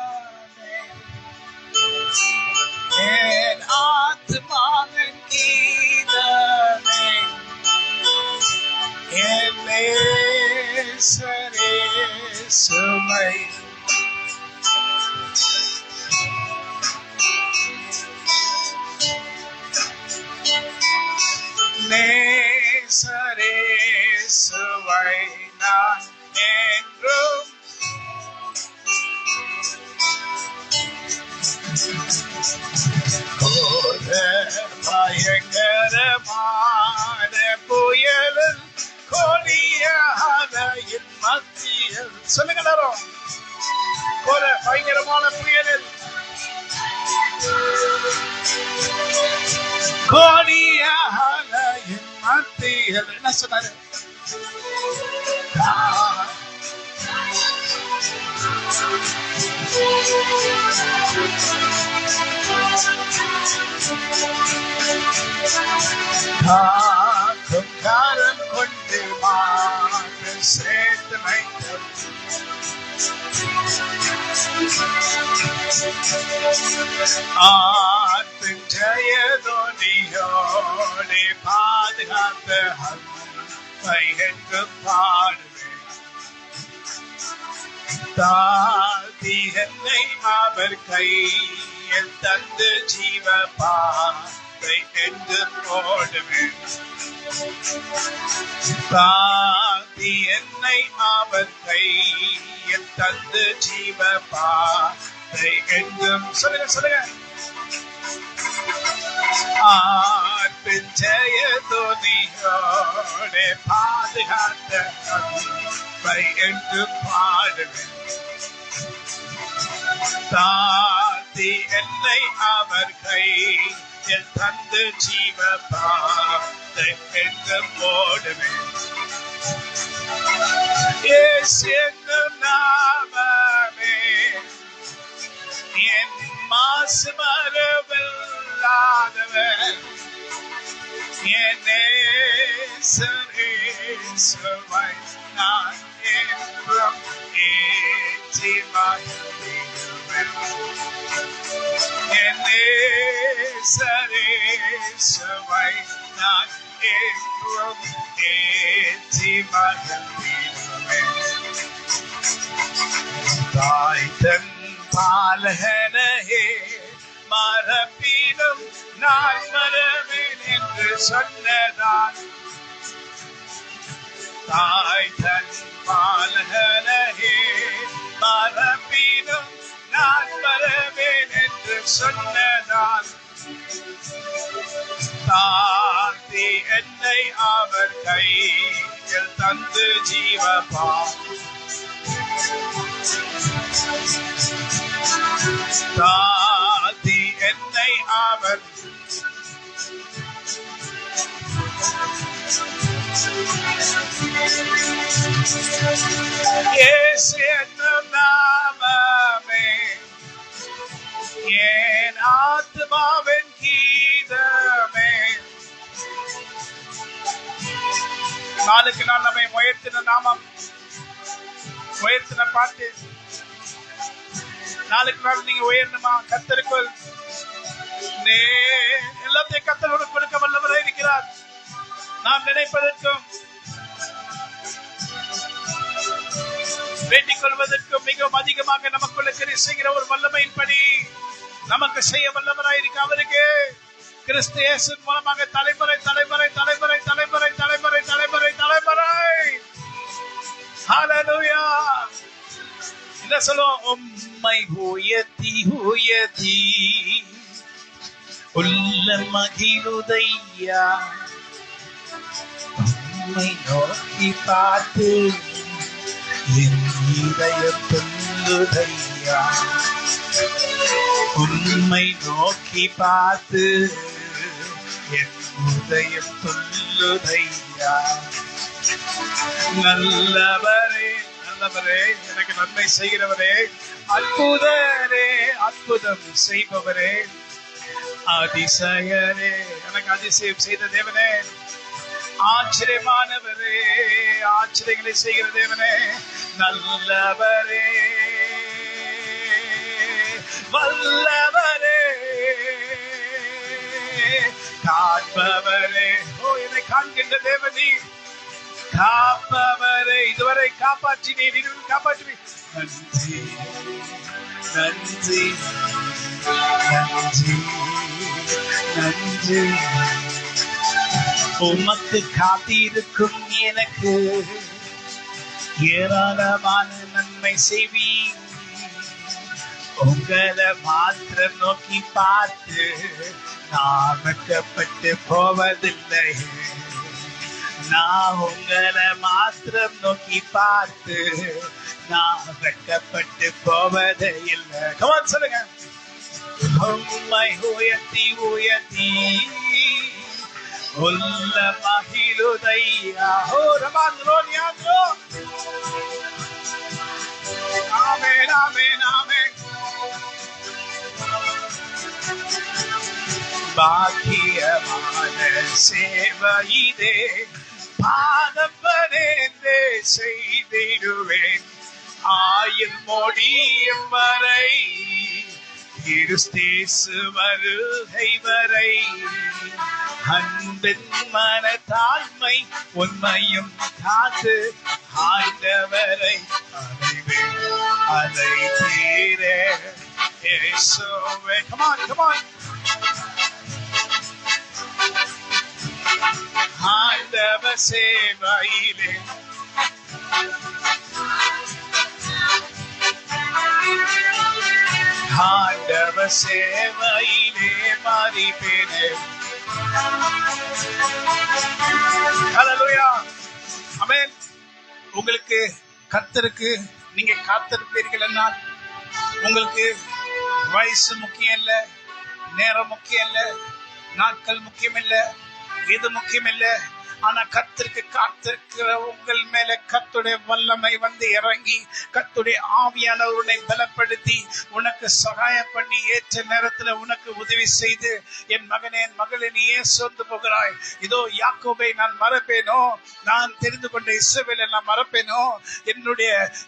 என் ஆத்துமாவின் கீதமே. என் நேசரேசுவை நேசரேசுவை நான் என்றும் கோர பயங்கரமான புயலில் கொடிய அலையின் மத்தியில் சொல்லுங்க எல்லாரும் கோர பயங்கரமான புயலில் கொடிய அலையின் மத்தியில் என்ன சொன்னாரு காக்கும் காரம் கொண்டு மாற்று சேர்த்து வைத்தோம் ஆற்றின் ஜெயதோனியோடு பாதுகாத்த என்று பாடுவேன் தாதி என்னை அவர் கையில் தந்து ஜீவ பாதை என்று போடுவேன் தாதி என்னை அவர் கையில் தந்து ஜீவ பாதை என்றும் சொல்லுங்க சொல்லுங்க ஆற்றின் ஜெயதோனியோடு பாதுகாத்த என்று பாடுவேன் தாத்தி என்னை அவர் கையில் தந்து ஜீவ பாதை என்று போடுவேன் இயேசு என்னும் நாமமே என் மாசு மறுவில்லாதவன் என் நேசரேசுவை நான் என்றும் ஏற்றி மகிழ்ந்திடுவேன் என் நேசரேசுவை நான் என்றும் ஏற்றி மகிழ்ந்திடுவேன் தாய் தன் பாலகனே மரப்பினும் நான் மரவேன் என்று சொன்னதான் தாய் தன் பாலகனே மரப்பினும் நான் மரவேன் என்று சொன்னதான் தாழ்த்தி என்னை அவர் கையில் தந்து ஜீவபா தாழ்த்தி என்னை அவர் இயேசு என்னும் நாமமே என் ஆத்மாவின் கீதமே. நாளுக்கு நாள் நம்மை உயர்த்தின நாமம், உயர்த்தின பாட்டு. நாளுக்கு நாள் நீங்க உயரணுமா? கர்த்தருக்குள் எல்லாத்தையும் கர்த்தரோடு கொடுக்க வல்லவராய் இருக்கிறார். நாம் நினைப்பதற்கும் வேண்டிக் கொள்வதற்கும் மிகவும் அதிகமாக நமக்குள்ள கிரியை செய்கிற ஒரு வல்லமையின்படி நமக்கு செய்ய வல்லவராய் இருக்க அவருக்கு கிறிஸ்து இயேசு மூலமாக தலைமுறை தலைமுறை தலைமுறை தலைமுறை தலைமுறை தலைமுறை தலைமுறை ஹல்லேலூயா. என்ன சொல்லுவோம்? உம்மை உயர்த்தி உயர்த்தி உள்ள மகிழுதையா, உம்மை நோக்கி பார்த்து என் இதயம் துள்ளுதையா, உம்மை நோக்கி பார்த்து என் இதயம் துள்ளுதையா. நல்லவரே நல்லவரே, எனக்கு நன்மை செய்கிறவரே, அற்புதரே அற்புதம் செய்பவரே, அதிசயரே எனக்கு அதிசயம் செய்த தேவனே, ஆச்சரியமானவரே ஆச்சரியங்களை செய்கிற தேவனே, நல்லவரே வல்லவரே காண்பவரே, ஓ என்னை காண்கின்ற தேவனே, காப்பவரை இதுவரை காப்பாற்றினேன், இனிமேல் காப்பாற்றுவேன். நன்றி நன்றி நன்றி நன்றி. உமக்கு காத்திருக்கும் எனக்கு ஏராளமான நன்மை செய்வீர். உங்களை மாத்திரம் நோக்கி பார்த்து நான் வெட்கப்பட்டு போவதில்லை. நான் உங்களை மாத்திரம் நோக்கி பார்த்து நான் வெட்கப்பட்டு போவதே இல்லை. கமான் சொல்லுங்க. உம்மை உயர்த்தி உயர்த்தி உள்ள மகிழுதையா. ஓ ரமாத்ரோனியாத்ரோ. ஆமென் ஆமென் ஆமென். பாக்கியமான சேவையிலே பாதம் பணிந்து செய்திடுவேன். ஆயுள் முடியும் வரை கிறிஸ்து வருகை வரை அன்பின் மனத்தாழ்மை உண்மையும் காத்து ஆண்டவரை அடைவேன். அதை தீர இயேசுவே. Come on, come on. ஆண்டவர் சேவையிலே ஆண்டவர் சேவையிலே மரிப்பேனே. ஹல்லேலூயா. ஆமென். உங்களுக்கு கர்த்தருக்கு நீங்க காத்திருப்பீர்கள் என்றால் உங்களுக்கு வயசு முக்கியம் இல்ல, நேரம் முக்கியம் இல்ல, நாட்கள் முக்கியம் இல்ல, இது முக்கியம் இல்ல. ஆனா கர்த்தருக்கு காத்திருக்கிற உங்கள் மேல கர்த்தருடைய வல்லமை வந்து இறங்கி கர்த்தருடைய ஆவியானவர் உன்னை பலப்படுத்தி உனக்கு சகாயம் பண்ணி ஏற்ற நேரத்துல உனக்கு உதவி செய்து, என் மகனே என் மகளே நீ ஏன் சோர்ந்து போகிறாய்? இதோ யாக்கோபை நான் மறப்பேனோ? நான் தெரிந்து கொண்ட இஸ்ரவேலை நான் மறப்பேனோ?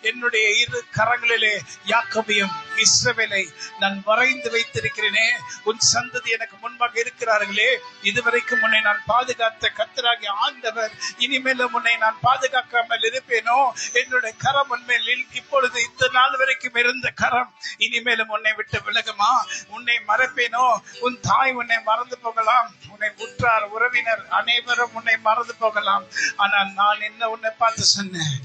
என்னுடைய இரு கரங்களிலே யாக்கோபையும் இஸ்ரவேலை நான் வரைந்து வைத்திருக்கிறேனே. உன் சந்ததி எனக்கு முன்பாக இருக்கிறார்களே, இதுவரைக்கும் உன்னை நான் பாதுகாத்த கர்த்தராகிய ஆண்டவர் இனிமேலும் உன்னை நான் பாதுகாக்காமல் இருப்பேனோ? என்னுடைய கரம் உன்மேல் இப்பொழுது இந்த நாள் வரைக்கும் இருந்த கரம் இனிமேலும் உன்னை விட்டு விலகுமா? உன்னை மறப்பேனோ? உன் தாய் உன்னை மறந்து போகலாம், உன்னை உற்றார் உறவினர் அனைவரும் உன்னை மறந்து போகலாம். ஆனால் நான் என்ன உன்னை பார்த்து சொன்னேன்?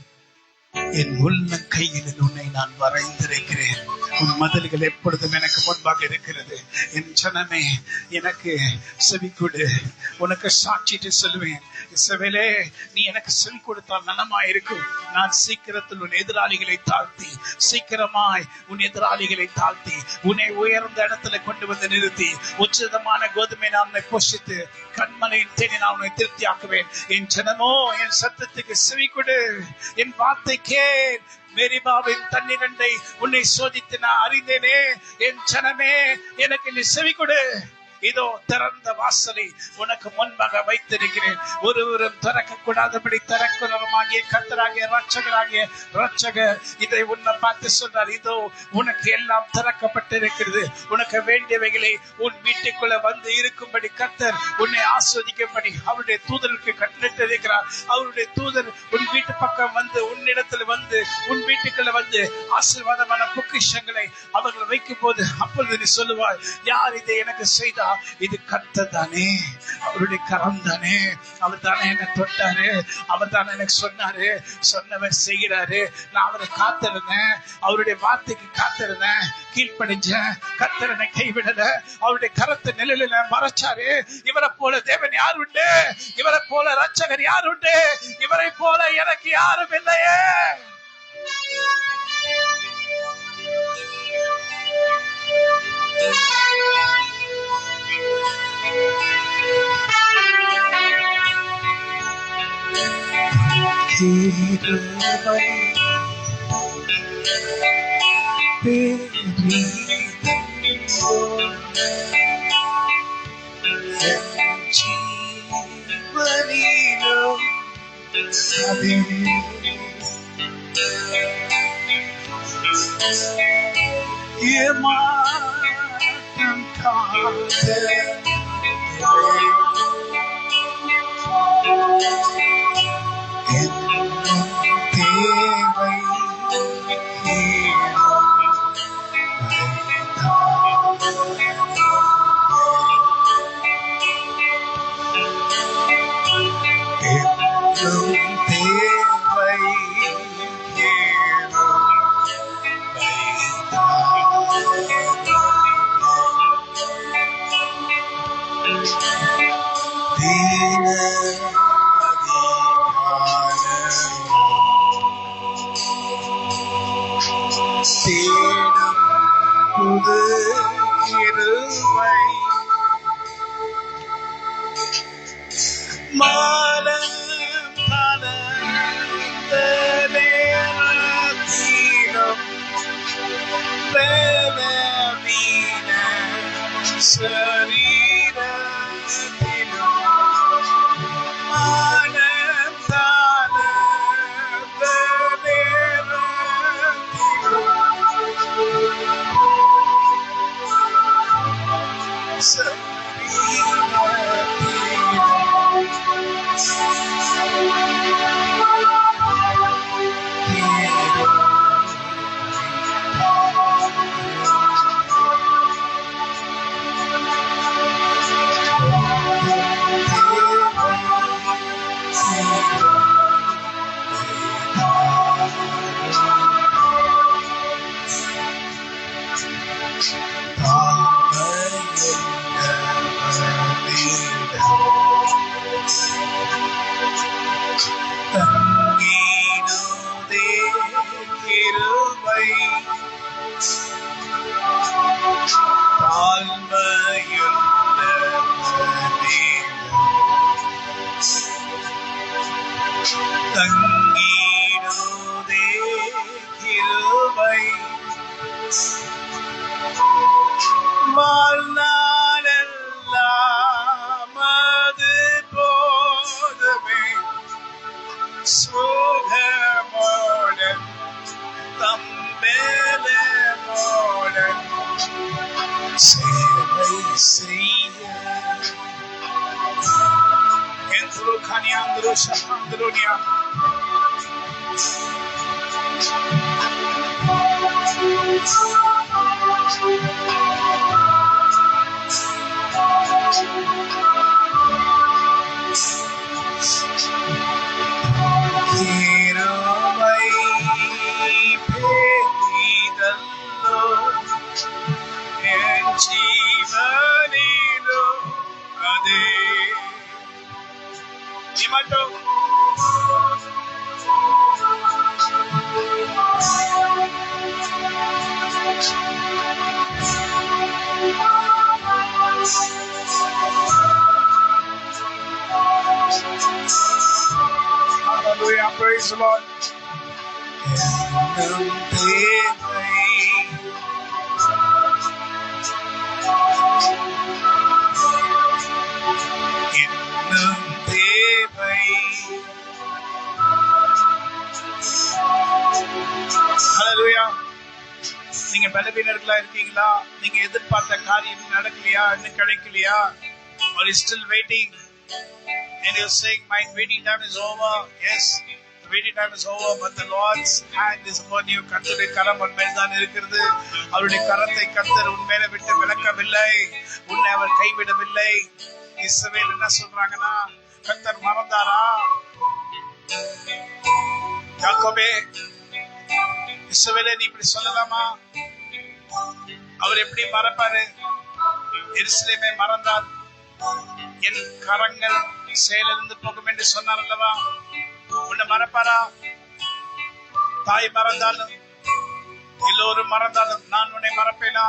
என் உள்ள கையில் உன்னை நான் வரைந்திருக்கிறேன். உன் மதில்கள் எப்பொழுதும் எனக்கு முன்பாக இருக்கிறது. என் ஜனமே எனக்கு செவி கொடு. உனக்கு சாட்சிட்டு சொல்லுவேன். இஸ்ரவேலே, நீ எனக்கு செவி கொடுத்தால் நலமாயிருக்கும். நான் சீக்கிரத்தில் உன் எதிராளிகளை தாழ்த்தி சீக்கிரமாய் உன் எதிராளிகளை தாழ்த்தி உன்னை உயர்ந்த இடத்துல கொண்டு வந்து நிறுத்தி உச்சிதமான கோதுமை நான் உன்னை போஷித்து கண்மலையின் தேடி நான் உன்னை திருப்தி ஆக்குவேன். என் ஜனமோ என் சத்தத்துக்கு செவி கொடு. என் வார்த்தை கேள். மேரிபாவின் தண்ணீரண்டை உன்னை சோதித்து நான் அறிந்தேனே. என் ஜனமே எனக்கு நீ செவி கொடு. இதோ திறந்த வாசலை உனக்கு முன்பாக வைத்திருக்கிறேன். ஒருவரும் திறக்க கூடாதபடி திறக்கிறவராகிய கர்த்தராகிய ரட்சகர் இதை உன்னை பார்த்து சொல்றார். இதோ உனக்கு எல்லாம் திறக்கப்பட்டிருக்கிறது. உனக்கு வேண்டியவைகளை உன் வீட்டுக்குள்ள வந்து இருக்கும்படி கர்த்தர் உன்னை ஆஸ்வதிக்கும்படி அவருடைய தூதருக்கு கட்டளையிட்டிருக்கிறார். அவருடைய தூதர் உன் வீட்டு பக்கம் வந்து உன்னிடத்தில் வந்து உன் வீட்டுக்குள்ள வந்து ஆசீர்வாதமான பொக்கிஷங்களை அவர்கள் வைக்கும் போது அப்பொழுது நீ சொல்லுவார், யார் இதை எனக்கு செய்தார்? இது கர்த்தர் தானே, அவருடைய கரம் தானே, அவர் தானே என்ன தொட்டாரு, அவர் தானே எனக்கு சொன்னாரு, சொன்னவர் செய்கிறாரு. நான் அவரை காத்திருந்தேன், அவருடைய வார்த்தைக்கு காத்திருந்தேன், கீழ்ப்படிஞ்சேன். கர்த்தர் என்னை கைவிடல, அவருடைய கரத்தை நிழலில மறைச்சாரு. இவரை போல தேவன் யார் உண்டு? இவரை போல ரட்சகர் யார் உண்டு? இவரை போல எனக்கு யாரும் இல்லையே. என் தங்கிடுதே கிருபை வாழ்நாளெல்லாம் அது போதுமே சுகமோடன் தம்பேலமோடன் சேவை செய்ய என்று கனியாந்திரு சகாந்திருனியா கிருபை பெரிதல்லோ என் ஜீவனிலோ அதே இமட்டோ Hallelujah, praise the Lord. Hallelujah. நீங்க பலவீனர்களா இருக்கீங்களா? நீங்க எதிர்பார்த்த காரியம் நடக்கலையா? இன்னும் கிடைக்கலையா? Or is still waiting? And you're saying, my waiting time is over. Yes, the waiting time is over, but the Lord's hand is upon you. கர்த்தருடைய கரம் உன் மேல் தான் இருக்கிறது. அவருடைய கரத்தை கர்த்தர் உன் மேல விட்டு விலக்கவில்லை. உன்னை அவர் கைவிடவில்லை. இஸ்ரவேல் என்ன சொல்றாங்கன்னா, கர்த்தர் மறந்தாரா? யாக்கோபே, இஸ்ரவேலே நீ இப்படி சொல்லலாமா? அவர் எப்படி மறப்பாரு? எருசலேமை மறந்தார், என் கரங்கள் செயலிருந்து போகும் என்று சொன்னார் அல்லவா? உன்னை மறப்பாரா? தாய் மறந்தாலும் எல்லோரும் மறந்தாலும் நான் உன்னை மறப்பேனா?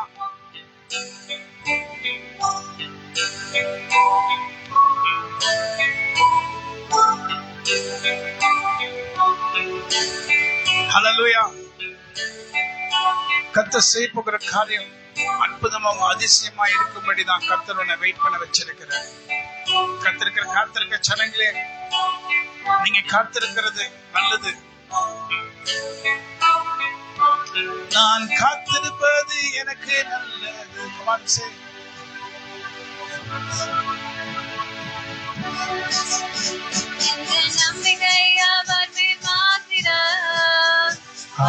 ஹல்லேலூயா. கர்த்தர் செய்ய போகிற காரியம் அற்புதமும் அதிசயமா இருக்கும்படிதான் கர்த்தர் உன்னை வெயிட் பண்ண வச்சிருக்கிறார். காத்திருக்க ஜனங்களே, நீங்க காத்திருக்கிறது நல்லது. நான் காத்திருப்பது எனக்கு நல்லது.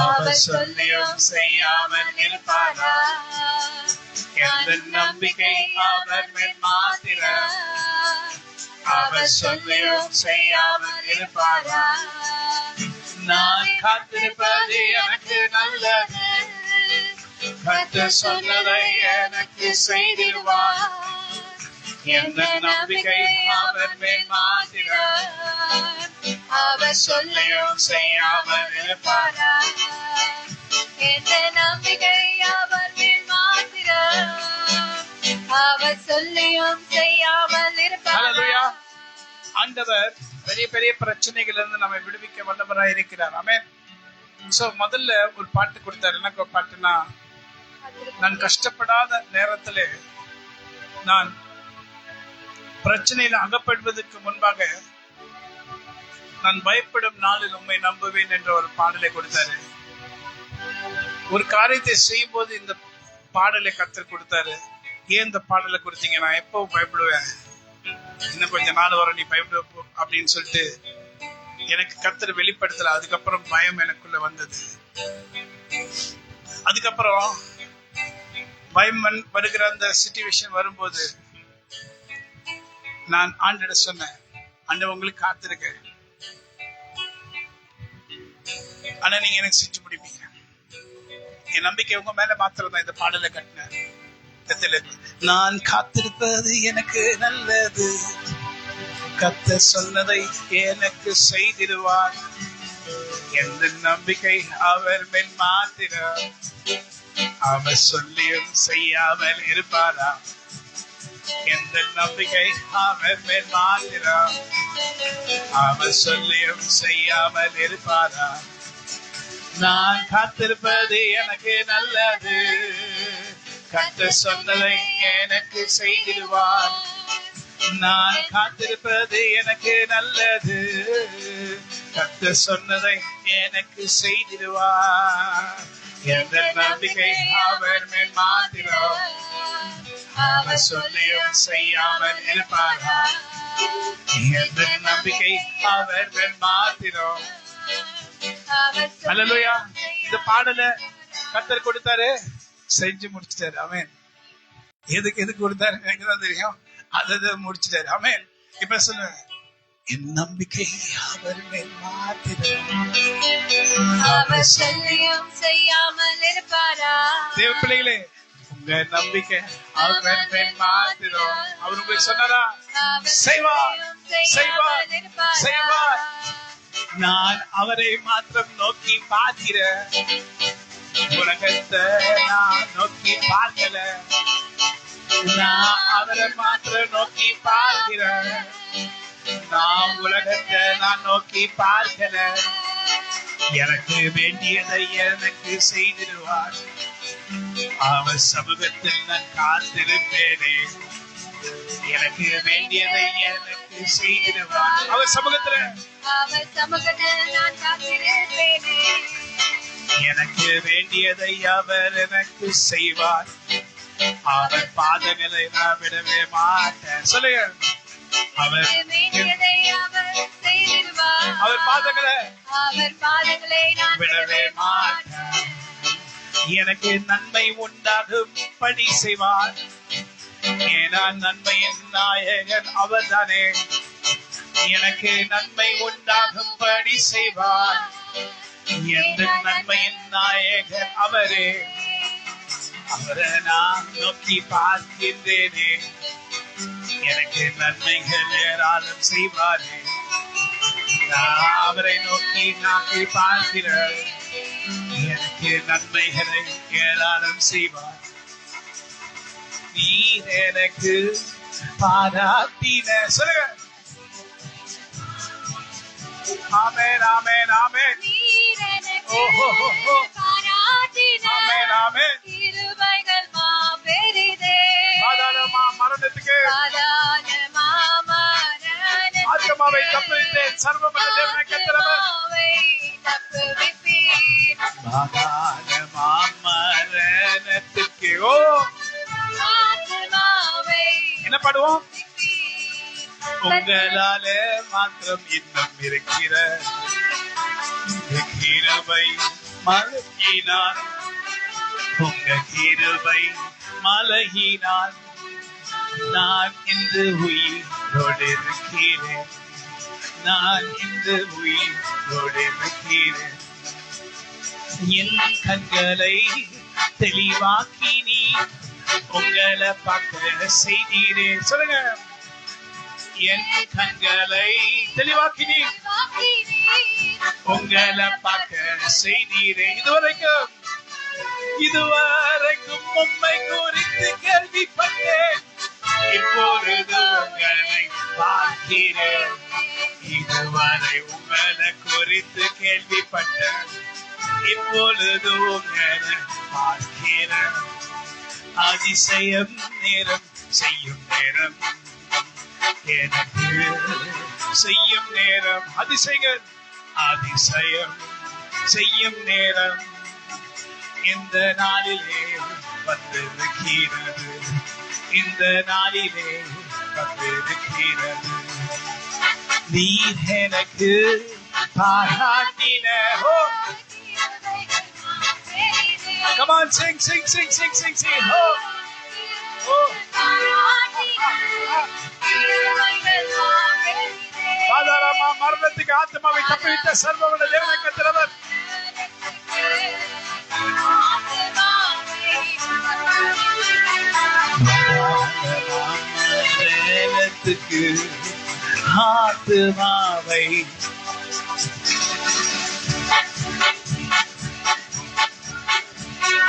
அவர் சொல்லியும் செய்யாமல் இருப்பாரா? எந்த நம்பிக்கை அவர் மேல் மாத்திரம். அவர் சொல்லியும் செய்யாமல் இருப்பாரா? நான் காத்திருப்பது எனக்கு நல்லது. கர்த்தர் சொன்னதை எனக்கு செய்திடுவார். எந்த நம்பிக்கை அவர் மேல் மாத்திரம். அவர் சொல்லியும் செய்யாமல் இருப்பாரா? எந்த நம்பிக்கை அவர் மேல் மாத்திரம். அவர் சொல்லியும் செய்யாமல் இருப்பாரா? ஆண்டவர் பெரிய பெரிய பிரச்சனைகள் இருந்து நம்மை விடுவிக்க வல்லவராய் இருக்கிறார். ஆமென். சோ முதல்ல ஒரு பாட்டு கொடுத்தாரு. எனக்கு ஒரு பாட்டுனா, நான் கஷ்டப்படாத நேரத்துல, நான் பிரச்சனையில அகப்படுவதற்கு முன்பாக நான் பயப்படும் நாளில் உம்மை நம்புவேன் என்ற ஒரு பாடலை கொடுத்தாரு. ஒரு காரியத்தை செய்யும் போது இந்த பாடலை கர்த்தர் கொடுத்தாரு. ஏன் இந்த பாடலை கொடுத்தீங்க? நான் எப்போ பயப்படுவேன், இன்னும் கொஞ்ச நாள் வர நீ பயப்பட அப்படின்னு சொல்லிட்டு எனக்கு கர்த்தர் வெளிப்படுத்தல. அதுக்கப்புறம் பயம் எனக்குள்ள வந்தது. அதுக்கப்புறம் பயம் வருகிற அந்த சிச்சுவேஷன் வரும்போது நான் ஆண்டவரிடம் சொன்னேன், ஆண்டவர் உங்களுக்கு காத்திருக்கேன், ஆனா நீங்க எனக்கு செஞ்சு முடிப்பீங்க. என் நம்பிக்கை உங்க மேல மாத்திரம் தான் இந்த பாடலை கட்டினேன். நான் காத்திருப்பது எனக்கு நல்லது. கர்த்தர் சொன்னதை எனக்கு செய்திடுவார். எந்த நம்பிக்கை அவர் மேல் மாத்திரம். அவர் சொல்லியும் செய்யாமல் இருப்பாரா? எந்த நம்பிக்கை அவர் மேல் மாத்திரம். அவர் சொல்லியும் செய்யாமல் இருப்பாரா? நான் காத்திருப்பது எனக்கு நல்லது. கர்த்தர் சொன்னதை எனக்கு செய்திடுவார். நான் காத்திருப்பது எனக்கு நல்லது. கர்த்தர் சொன்னதை எனக்கு செய்திடுவார். எந்த நம்பிக்கை அவர் மேல் மாத்திரம். அவர் சொல்லியும் செய்யாமல் இருப்பாரா? எந்த நம்பிக்கை அவர் மேல் மாத்திரம். அல்லேலூயா. இந்த பாடல கர்த்தர் கொடுத்தாரு, செஞ்சு முடிச்சிட்டாரு. ஆமென். எதுக்கு கொடுத்தாரு எனக்கு தான் தெரியும். அதை முடிச்சிட்டாரு. ஆமென். இப்ப சொல்லுங்க, என் நம்பிக்கை அவர் மேல் மாத்திரம். அவர் சொல்லியும் செய்யாமல் இருப்பாரா? தேவ பிள்ளைகளே, உங்க நம்பிக்கை அவர் மேல் மாத்திரம். அவர் உங்களுக்கு சொன்னாரா? செய்வார், செய்வார், செய்வார். நான் அவரை மாத்திரம் நோக்கி பார்க்கிறேன். உலகத்தை நான் நோக்கி பார்க்கல. நான் அவரை மாத்திரம் நோக்கி பார்க்கிறேன். நான் உலகத்தை நான் நோக்கி பார்க்கல. எனக்கு வேண்டியதை எனக்கு செய்திடுவார். அவர் சமூகத்தில் நான் காத்திருப்பேனே. எனக்கு வேண்டியதை எனக்கு செய்திடுவார். அவர் சமூகத்துல நான் காத்திருப்பேனே. எனக்கு வேண்டியதை அவர் எனக்கு செய்வார். அவர் பாதங்களை நான் விடவே மாட்டேன். சொல்லுங்க, அவர் பாதங்களை நான் விடவே மாட்டேன். எனக்கு நன்மை உண்டாகும் பணி செய்வார். ஏன்னா நன்மையின் நாயகன் அவர்தானே. எனக்கு நன்மை உண்டாகும் பணி செய்வார். எந்த நன்மையின் நாயகன் அவரே. அவரை நான் நோக்கி பார்க்கின்றேனே. எனக்கு நன்மைகள் ஏராளம் செய்வாரே. நான் அவரை நோக்கி பார்க்கிறேன். எனக்கு நன்மைகளை ஏராளம் செய்வார். நீர் எனக்கு பாராட்டின. சொல்லுங்க, ஆமென், ஆமென், ஆமென். ஓஹோ, ஆமென், ஆமென். கிருபைகள் மாபெரிதே. பாதாளமா மரணத்துக்கு ஆத்மாவை தப்புவித்தேன். சர்வவல்ல தேவனை கர்த்தரவர் பாதாளமா மரணத்துக்கு. ஓ, என்ன பாடுவோம்? உங்களால மாத்திரம் இன்னும் இருக்கிற கிருபை மலகினார். உங்க கிருபை மலகினார். நான் இன்று உயிரோடு இருக்கிறேன். நான் இன்று உயிரோடு இருக்கிறேன். என் கண்களை தெளிவாக்கி நீ உங்களை பார்க்க செய்தீரே. சொல்லுங்க, என் கண்களை தெளிவாக்கி நீ உங்களை பார்க்க செய்தீரே. இதுவரைக்கும் உம்மை குறித்து கேள்விப்பட்டேன். இப்பொழுது உங்களை பார்க்கிறேன். இதுவரை உங்களை குறித்து கேள்விப்பட்டேன். இப்பொழுது உங்களை பார்க்கிறேன். அதிசயம் நேரம் செய்யும் நேரம். எனக்கு செய்யும் நேரம். அதிசயம் அதிசயம் செய்யும் நேரம். இந்த நாளிலே வந்திருக்கிறது. இந்த நாளிலே வந்திருக்கிறது. நீர் எனக்கு பாராட்டின. Come on, sing, sing, sing, sing, sing, sing. Oh, oh. பாதாளமா மரணத்துக்கு ஆத்மாவை தப்புவித்த சர்வவல்ல தேவனை கர்த்தரவர் மரணத்துக்கு ஆத்மாவை.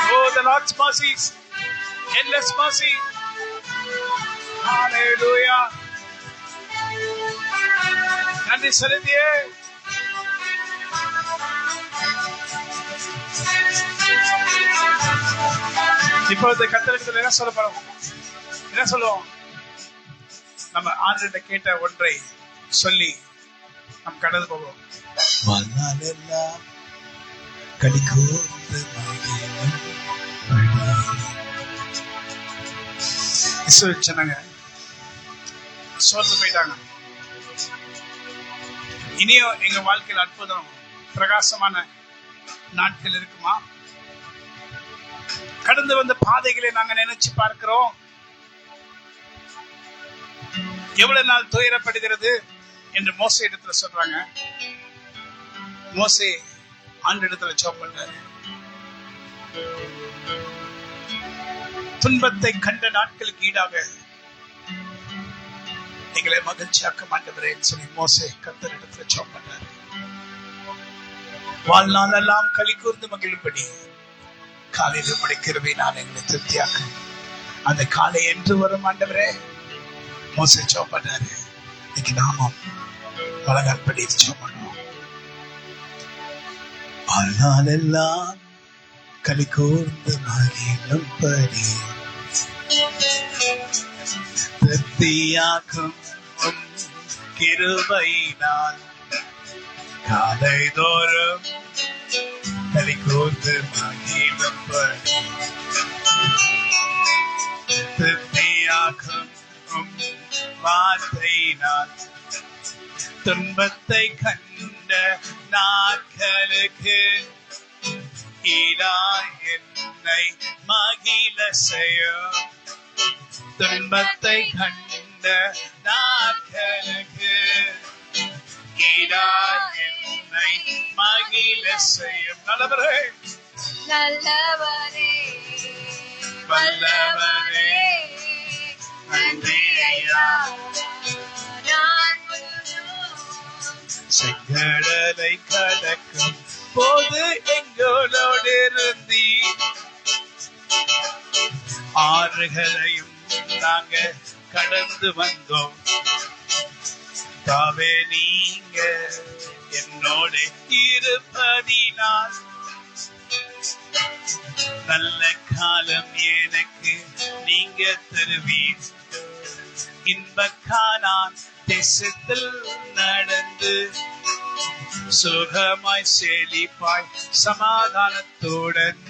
Oh, the Lord's mercies, endless mercy. ஹalleluya. நன்றி செலுத்தியே இப்பொழுது கர்த்தரிடத்தில் என்ன சொல்லப்படும்? என்ன சொல்லுவோம்? நம்ம ஆண்டவர்கிட்ட கேட்ட ஒன்றை சொல்லி நாம் கடந்து போவோம். வாழ்நாளெல்லாம் களிகூர்ந்து சொன்னாங்க, சோர்ந்து போயிட்டாங்க. இனியும் எங்க வாழ்க்கையில் அற்புதம் பிரகாசமான நாட்கள் இருக்குமா? கடந்து வந்த பாதைகளை நாங்க நினைச்சு பார்க்கிறோம். எவ்வளவு நாள் துயரப்படுகிறது என்று மோசே இடத்துல சொல்றாங்க. மோசே ஆண்டவரிடத்துல ஜெபம் பண்றாரு. துன்பத்தை கண்ட நாட்களுக்கு ஈடாக எங்களை மகிழ்ச்சியாக்க ஆண்டவரே சொல்லி மோசே கர்த்தரிடத்துல ஜெபம் பண்றாரு. வாழ்நாள் எல்லாம் களி கூர்ந்து மகிழும்படி காலையில் உம்முடைய கிருபையினால் எங்களை திருப்தியாக்க அந்த காலை என்று வரும் ஆண்டவரே மோசே ஜெபம் பண்றாரு. இன்னைக்கு நாமும் வழங்கால்படி ஜெபம் பண்ணுவோம். வாழ்நாள் எல்லாம் களி கூர்ந்து மகிழும்படி திருப்தியாக்கும் கிருபையினால் காலை தோறும் களி கூர்ந்து மகிழும்படி திருப்தியாக்கும் வார்த்தையினால் துன்பத்தை கண்ட நாட்களுக்கு ஈடாய் என்னை மகிழ செய்யும். துன்பத்தை கண்ட நாட்களுக்கு ஈடாய் என்னை மகிழ செய்யும். நல்லவரே நல்லவரே வல்லவரே நன்றி ஐயா. செங்கடலை கடக்கும் போது எங்களோடு இருந்தி ஆறுகளையும் நாங்க கடந்து வந்தோம். தாவே நீங்க என்னோடு இருப்பதினால் நல்ல காலம் எனக்கு நீங்க தருவீர். இன்பக்கானான் தேசத்தில் நடந்து சுகமாய் செழிப்பாய் சமாதானத்துடன்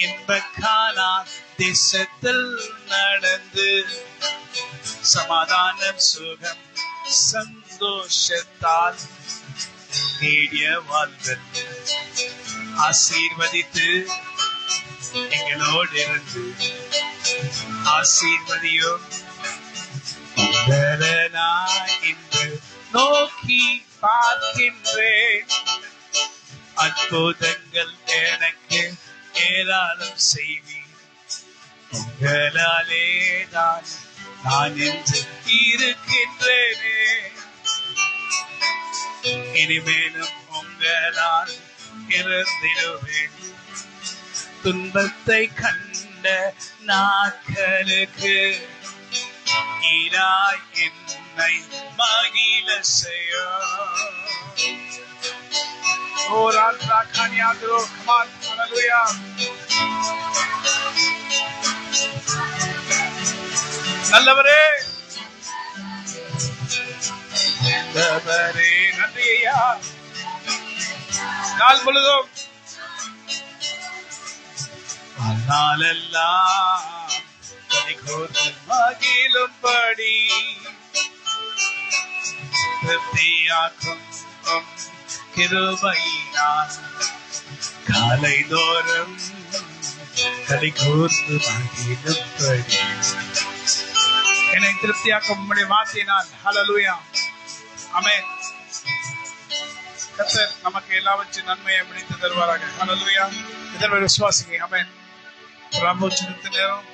இன்பக்கானான் தேசத்தில் நடந்து சமாதானம் சுகம் சந்தோஷத்தால் நீடிய வாழ்வன் ஆசீர்வதித்து எங்களோடு இருந்து ஆசீர்வதியோ. உங்களை இன்று நோக்கி பார்க்கின்றேன். அற்புதங்கள் எனக்கு ஏராளம் செய்வீர். உங்களாலே நான் என்று இருக்கின்றேனே. இனிமேலும் உங்களால் இருந்திடுவேன். துன்பத்தை கண்ட நாட்களுக்கு ஈடாய் என்னை மகிழ செய்யும். நல்லவரே நல்லவரே நன்றி ஐயா. நாள் முழுதும் நாளெல்லாம் மகிழும்படி திருப்தியாக்கும் கிருபையினால் காலை தோறும் களி கூர்ந்து மகிழும்படி என்னை திருப்தியாக்கும் உம்முடைய வார்த்தையினால். ஹல்லேலூயா ஆமென். கர்த்தர் நமக்கு எல்லாவற்றின் நன்மையை முடித்து தருவாராக. ஹல்லேலூயா. இதனை விசுவாசிங்க. ஆமென். பிரபு சின்ன நேரம்